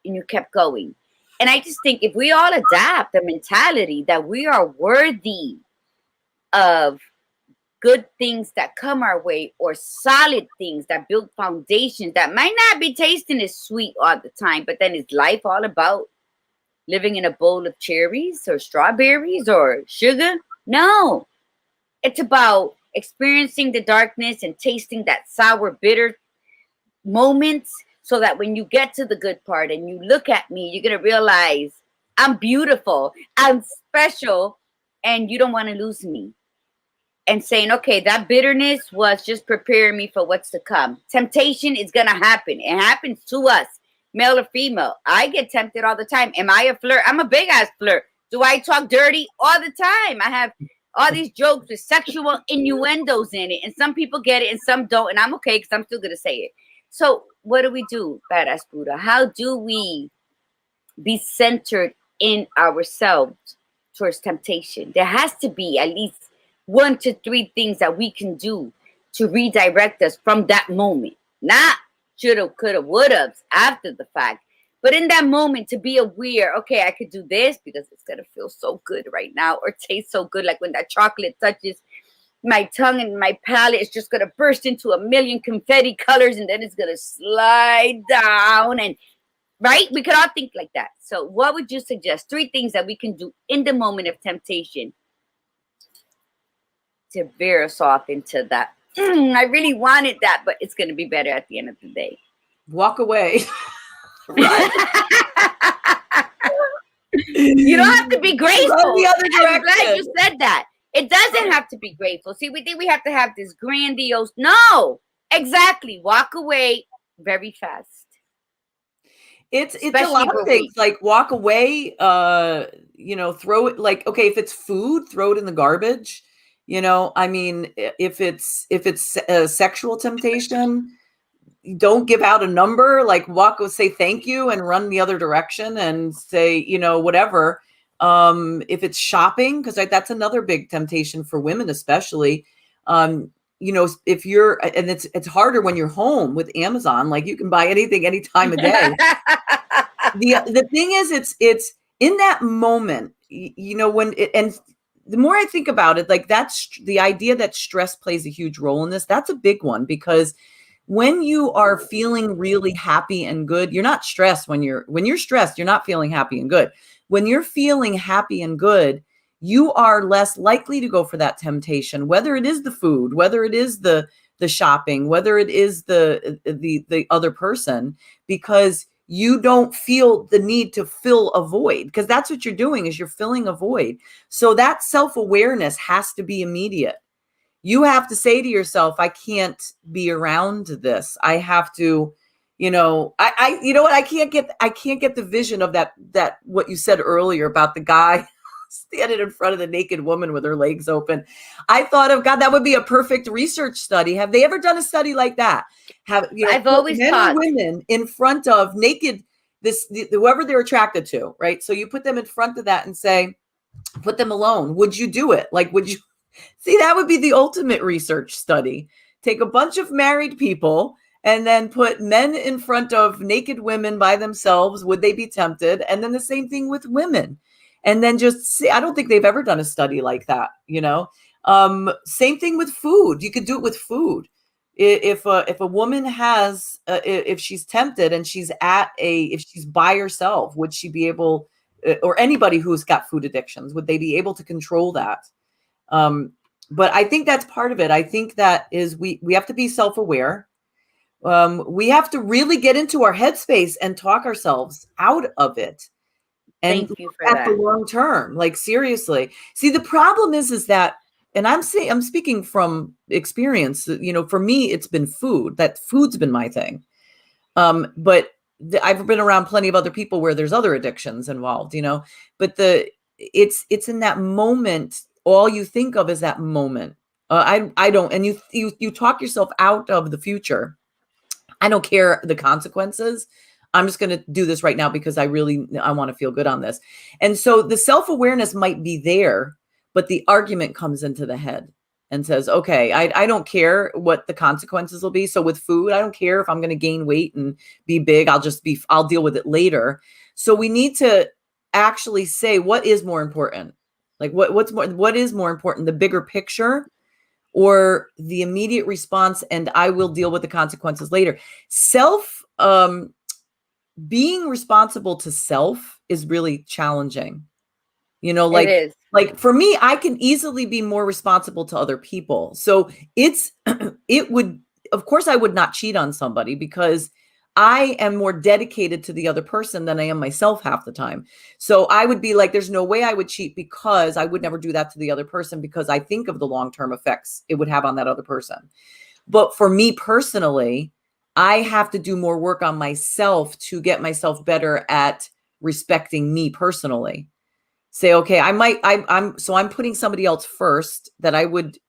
And you kept going. And I just think if we all adapt the mentality that we are worthy of good things that come our way or solid things that build foundations that might not be tasting as sweet all the time, but then is life all about living in a bowl of cherries or strawberries or sugar? No, it's about experiencing the darkness and tasting that sour, bitter moments so that when you get to the good part and you look at me, you're going to realize I'm beautiful, I'm special, and you don't want to lose me. And saying, okay, that bitterness was just preparing me for what's to come. Temptation is going to happen. It happens to us, male or female. I get tempted all the time. Am I a flirt? I'm a big ass flirt. Do I talk dirty all the time? I have all these jokes with sexual innuendos in it. And some people get it and some don't. And I'm okay because I'm still going to say it. So what do, Badass Buddha? How do we be centered in ourselves towards temptation? There has to be at least 1 to 3 things that we can do to redirect us from that moment. Not shoulda, coulda, woulda after the fact. But in that moment to be aware, okay, I could do this because it's going to feel so good right now or taste so good. Like when that chocolate touches my tongue and my palate is just going to burst into a million confetti colors, and then it's going to slide down. And right, we could all think like that. So what would you suggest? 3 things that we can do in the moment of temptation to veer us off into that. I really wanted that, but it's going to be better at the end of the day. Walk away. You don't have to be grateful. Run the other direction. I'm glad you said that. It doesn't have to be grateful. See, we think we have to have this grandiose. No, exactly. Walk away very fast. It's a lot of things, like walk away, throw it, like, okay, if it's food, throw it in the garbage. I mean, if it's a sexual temptation, don't give out a number, like say thank you and run the other direction and say, whatever. If it's shopping, because that's another big temptation for women, especially, if you're, and it's harder when you're home with Amazon, like you can buy anything, any time of day. The thing is, it's in that moment, and the more I think about it, like that's the idea that stress plays a huge role in this. That's a big one, because when you are feeling really happy and good, you're not stressed. When you're stressed, you're not feeling happy and good. When you're feeling happy and good, you are less likely to go for that temptation, whether it is the food, whether it is the shopping, whether it is the other person, because you don't feel the need to fill a void, because that's what you're doing, is you're filling a void. So that self-awareness has to be immediate. You have to say to yourself, I can't be around this. I have to, I can't get the vision of that what you said earlier about the guy standing in front of the naked woman with her legs open. I thought of, God, that would be a perfect research study. Have they ever done a study like that? I've always men thought and women in front of naked, whoever they're attracted to, right? So you put them in front of that and say, put them alone. Would you do it? Like, would you? See, that would be the ultimate research study. Take a bunch of married people and then put men in front of naked women by themselves. Would they be tempted? And then the same thing with women. And then just see, I don't think they've ever done a study like that, Same thing with food. You could do it with food. If a woman has, if she's tempted and if she's by herself, would she be able, or anybody who's got food addictions, would they be able to control that? But I think that's part of it. I think that is, we have to be self-aware. We have to really get into our headspace and talk ourselves out of it. And thank you for that. The long term, like seriously. See, the problem is that, and I'm speaking from experience, for me, it's been food. That food's been my thing. But I've been around plenty of other people where there's other addictions involved, but it's in that moment. All you think of is that moment. I don't, and you talk yourself out of the future. I don't care the consequences. I'm just going to do this right now because I want to feel good on this. And so the self-awareness might be there, but the argument comes into the head and says, okay, I don't care what the consequences will be. So with food, I don't care if I'm going to gain weight and be big. I'll deal with it later. So we need to actually say, what is more important? Like what is more important, the bigger picture or the immediate response? And I will deal with the consequences later. Being responsible to self is really challenging. Like, it is. Like for me, I can easily be more responsible to other people. So of course I would not cheat on somebody because I am more dedicated to the other person than I am myself half the time. So I would be like, there's no way I would cheat because I would never do that to the other person because I think of the long-term effects it would have on that other person. But for me personally, I have to do more work on myself to get myself better at respecting me personally. Say, okay, I'm putting somebody else first, that I would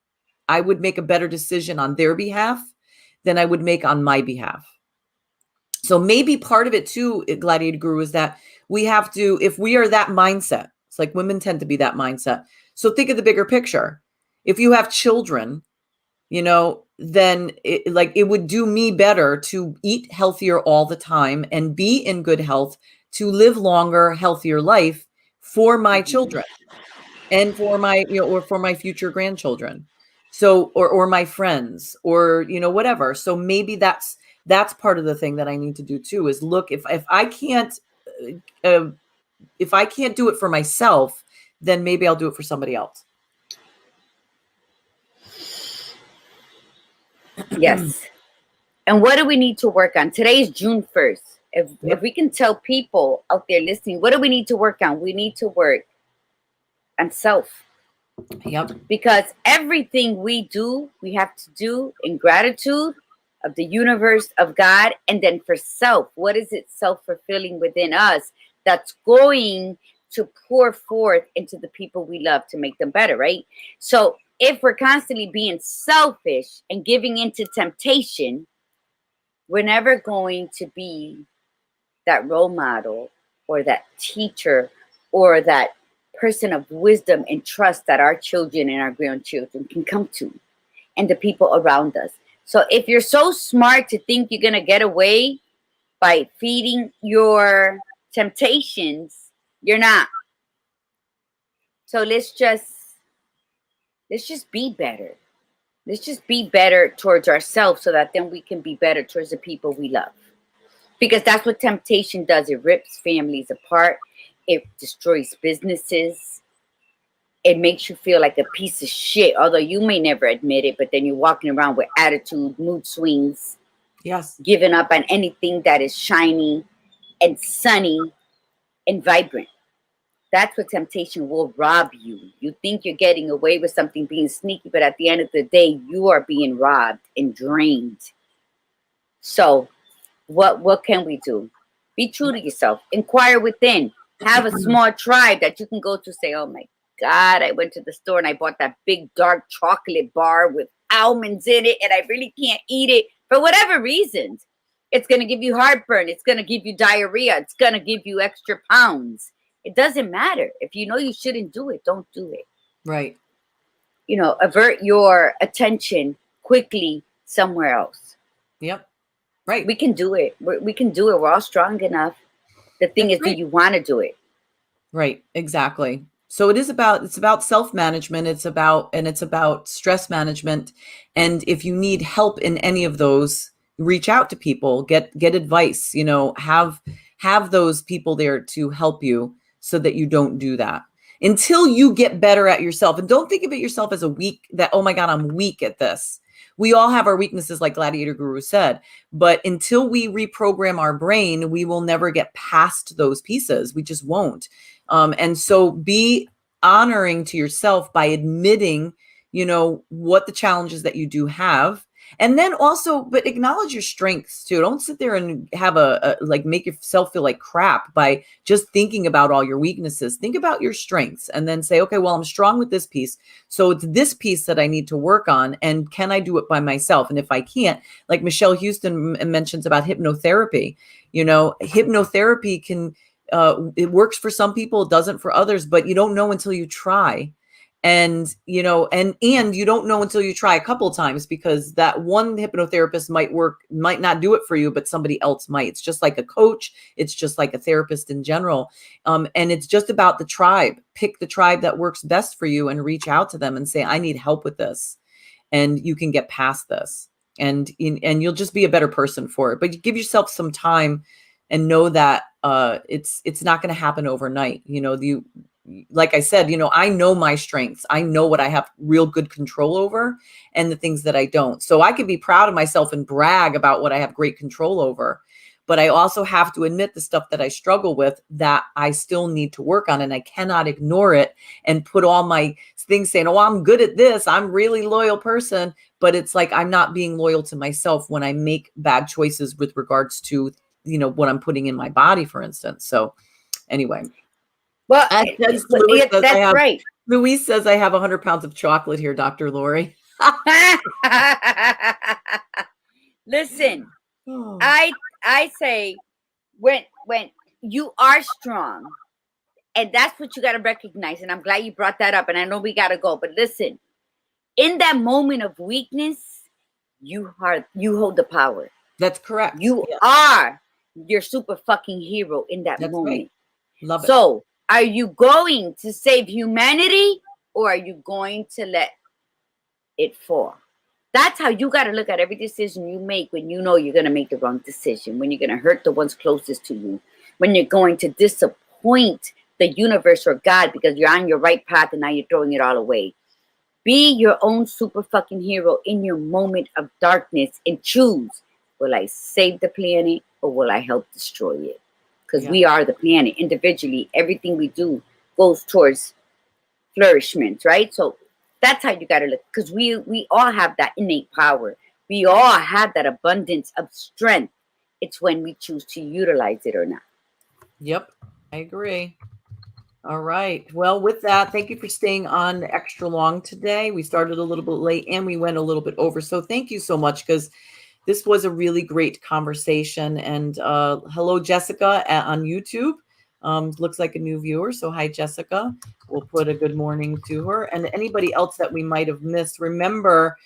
make a better decision on their behalf than I would make on my behalf. So maybe part of it too, Gladiator Guru, is that we have to, if we are that mindset, it's like women tend to be that mindset. So think of the bigger picture. If you have children, then it would do me better to eat healthier all the time and be in good health to live longer, healthier life for my children and for my, or for my future grandchildren. So, or my friends, or, whatever. So maybe that's part of the thing that I need to do too, is look, if I can't, if I can't do it for myself, then maybe I'll do it for somebody else. Yes. And what do we need to work on? Today is June 1st. If we can tell people out there listening, what do we need to work on? We need to work on self. Yep. Because everything we do, we have to do in gratitude of the universe, of God, and then for self. What is it self-fulfilling within us that's going to pour forth into the people we love to make them better, right? So if we're constantly being selfish and giving into temptation, we're never going to be that role model or that teacher or that person of wisdom and trust that our children and our grandchildren can come to, and the people around us. So if you're so smart to think you're going to get away by feeding your temptations, you're not. So let's just be better. Let's just be better towards ourselves, so that then we can be better towards the people we love. Because that's what temptation does. It rips families apart. It destroys businesses. It makes you feel like a piece of shit, although you may never admit it, but then you're walking around with attitude, mood swings. Yes. Giving up on anything that is shiny and sunny and vibrant. That's what temptation will rob you. You think you're getting away with something, being sneaky, but at the end of the day, you are being robbed and drained. So what can we do? Be true to yourself. Inquire within. Have a small tribe that you can go to, say, oh my God, I went to the store and I bought that big dark chocolate bar with almonds in it, and I really can't eat it for whatever reasons. It's going to give you heartburn. It's going to give you diarrhea. It's going to give you extra pounds. It doesn't matter. If you know you shouldn't do it, don't do it. Right. Avert your attention quickly somewhere else. Yep. Right. We can do it. We can do it. We're all strong enough. The thing is, do you want to do it? Right. Exactly. So it's about self-management. It's about stress management. And if you need help in any of those, reach out to people, get advice, have those people there to help you so that you don't do that until you get better at yourself. And don't think of it yourself as oh my God, I'm weak at this. We all have our weaknesses, like Gladiator Guru said, but until we reprogram our brain, we will never get past those pieces. We just won't. And so be honoring to yourself by admitting, what the challenges that you do have. And then also, but acknowledge your strengths too. Don't sit there and have make yourself feel like crap by just thinking about all your weaknesses. Think about your strengths and then say, okay, well, I'm strong with this piece. So it's this piece that I need to work on. And can I do it by myself? And if I can't, like Michelle Houston mentions about hypnotherapy, hypnotherapy can, it works for some people, it doesn't for others, but you don't know until you try. And, and you don't know until you try a couple of times, because that one hypnotherapist might not do it for you, but somebody else might. It's just like a coach. It's just like a therapist in general. And it's just about the tribe. Pick the tribe that works best for you and reach out to them and say, I need help with this. And you can get past this, and you'll just be a better person for it. But you give yourself some time and know that it's not going to happen overnight. Like I said, I know my strengths. I know what I have real good control over and the things that I don't. So I could be proud of myself and brag about what I have great control over. But I also have to admit the stuff that I struggle with that I still need to work on. And I cannot ignore it and put all my things saying, oh, I'm good at this. I'm a really loyal person. But it's like I'm not being loyal to myself when I make bad choices with regards to, what I'm putting in my body, for instance. So anyway. Well, that's right. Louise says I have 100 pounds of chocolate here, Dr. Lori. Listen, I say when you are strong, and that's what you got to recognize. And I'm glad you brought that up. And I know we got to go, but listen, in that moment of weakness, you hold the power. That's correct. You are your super fucking hero in that moment. Right. Love it. So, are you going to save humanity, or are you going to let it for. That's how you got to look at every decision you make when you know you're going to make the wrong decision, when you're going to hurt the ones closest to you, when you're going to disappoint the universe or God because you're on your right path and now you're throwing it all away. Be your own super fucking hero in your moment of darkness and choose, will I save the planet or will I help destroy it? Because we are the planet individually. Everything we do goes towards flourishment, right? So that's how you got to look, because we all have that innate power. We all have that abundance of strength. It's when we choose to utilize it or not. Yep, I agree. All right. Well, with that, thank you for staying on extra long today. We started a little bit late and we went a little bit over. So thank you so much, because this was a really great conversation. And hello, Jessica on YouTube. Looks like a new viewer. So hi, Jessica. We'll put a good morning to her. And anybody else that we might have missed, remember,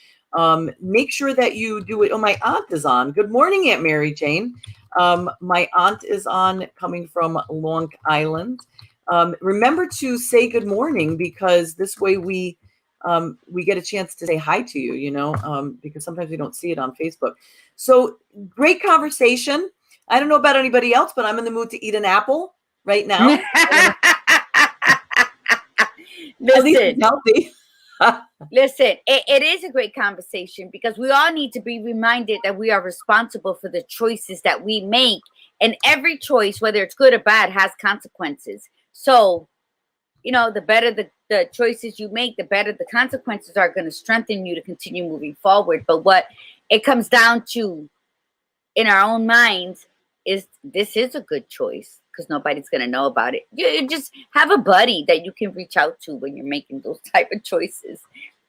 make sure that you do it. Oh, my aunt is on. Good morning, Aunt Mary Jane. My aunt is on, coming from Long Island. Remember to say good morning, because this way we get a chance to say hi to you, you know, because sometimes we don't see it on Facebook. So great conversation. I don't know about anybody else, but I'm in the mood to eat an apple right now. At least it's healthy. Listen, it is a great conversation, because we all need to be reminded that we are responsible for the choices that we make. And every choice, whether it's good or bad, has consequences. So, you know, the better the choices you make, the better the consequences are going to strengthen you to continue moving forward. But what it comes down to in our own minds is, this is a good choice, because nobody's going to know about it. You just have a buddy that you can reach out to when you're making those type of choices.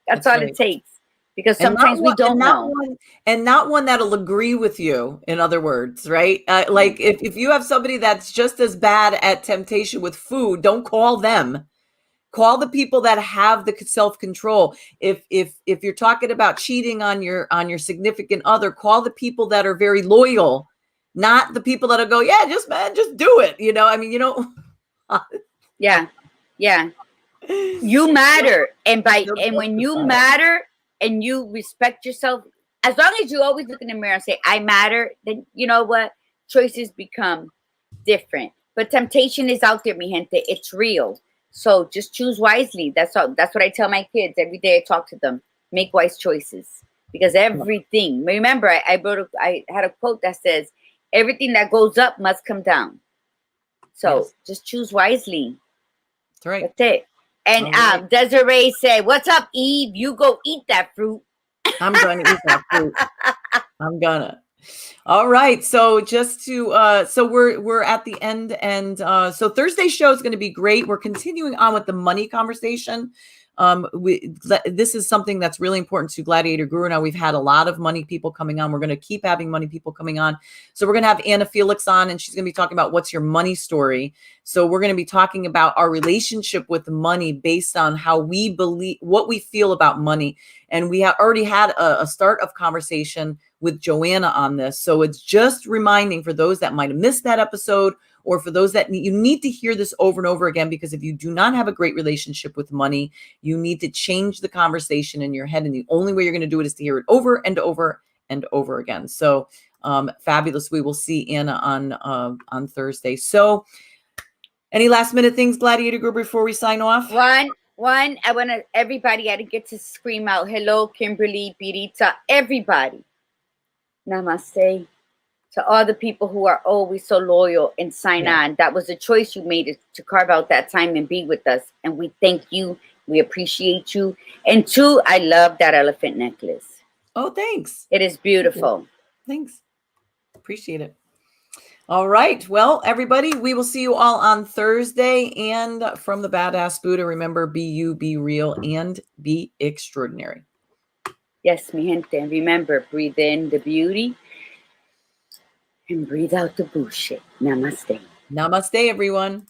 That's all right. It takes. Because sometimes we don't know. And not one that'll agree with you, in other words, right? Like if you have somebody that's just as bad at temptation with food, don't call them. Call the people that have the self-control. If you're talking about cheating on your significant other, call the people that are very loyal, not the people that'll go, yeah, just do it. You know, I mean, you know. Yeah. You matter. And when you matter and you respect yourself, as long as you always look in the mirror and say, I matter, then you know what? Choices become different. But temptation is out there, mi gente. It's real. So just choose wisely. That's all. That's what I tell my kids every day. I talk to them. Make wise choices, because everything. Remember, I had a quote that says, "Everything that goes up must come down." So just choose wisely. That's right. That's it. And Desiree said, "What's up, Eve? You go eat that fruit." I'm gonna eat that fruit. I'm gonna. All right. So just to so we're at the end, and so Thursday's show is going to be great. We're continuing on with the money conversation. This is something that's really important to Gladiator Guru. Now, we've had a lot of money people coming on. We're going to keep having money people coming on. So we're going to have Anna Felix on, and she's going to be talking about what's your money story. So we're going to be talking about our relationship with money based on how we believe, what we feel about money. And we have already had a start of conversation with Joanna on this. So it's just reminding for those that might have missed that episode, or for those that you need to hear this over and over again, because if you do not have a great relationship with money, you need to change the conversation in your head. And the only way you're going to do it is to hear it over and over and over again. So fabulous. We will see Anna on Thursday. So any last minute things, Gladiator Group, before we sign off? One, I want to, everybody, I didn't get to scream out, hello, Kimberly, Pirita, everybody. Namaste. To all the people who are always so loyal and sign on. That was a choice you made, to carve out that time and be with us. And we thank you. We appreciate you. And two, I love that elephant necklace. Oh, thanks. It is beautiful. Thanks. Appreciate it. All right. Well, everybody, we will see you all on Thursday. And from the Badass Buddha, remember, be you, be real, and be extraordinary. Yes, mi gente. And remember, breathe in the beauty and breathe out the bullshit. Namaste. Namaste, everyone.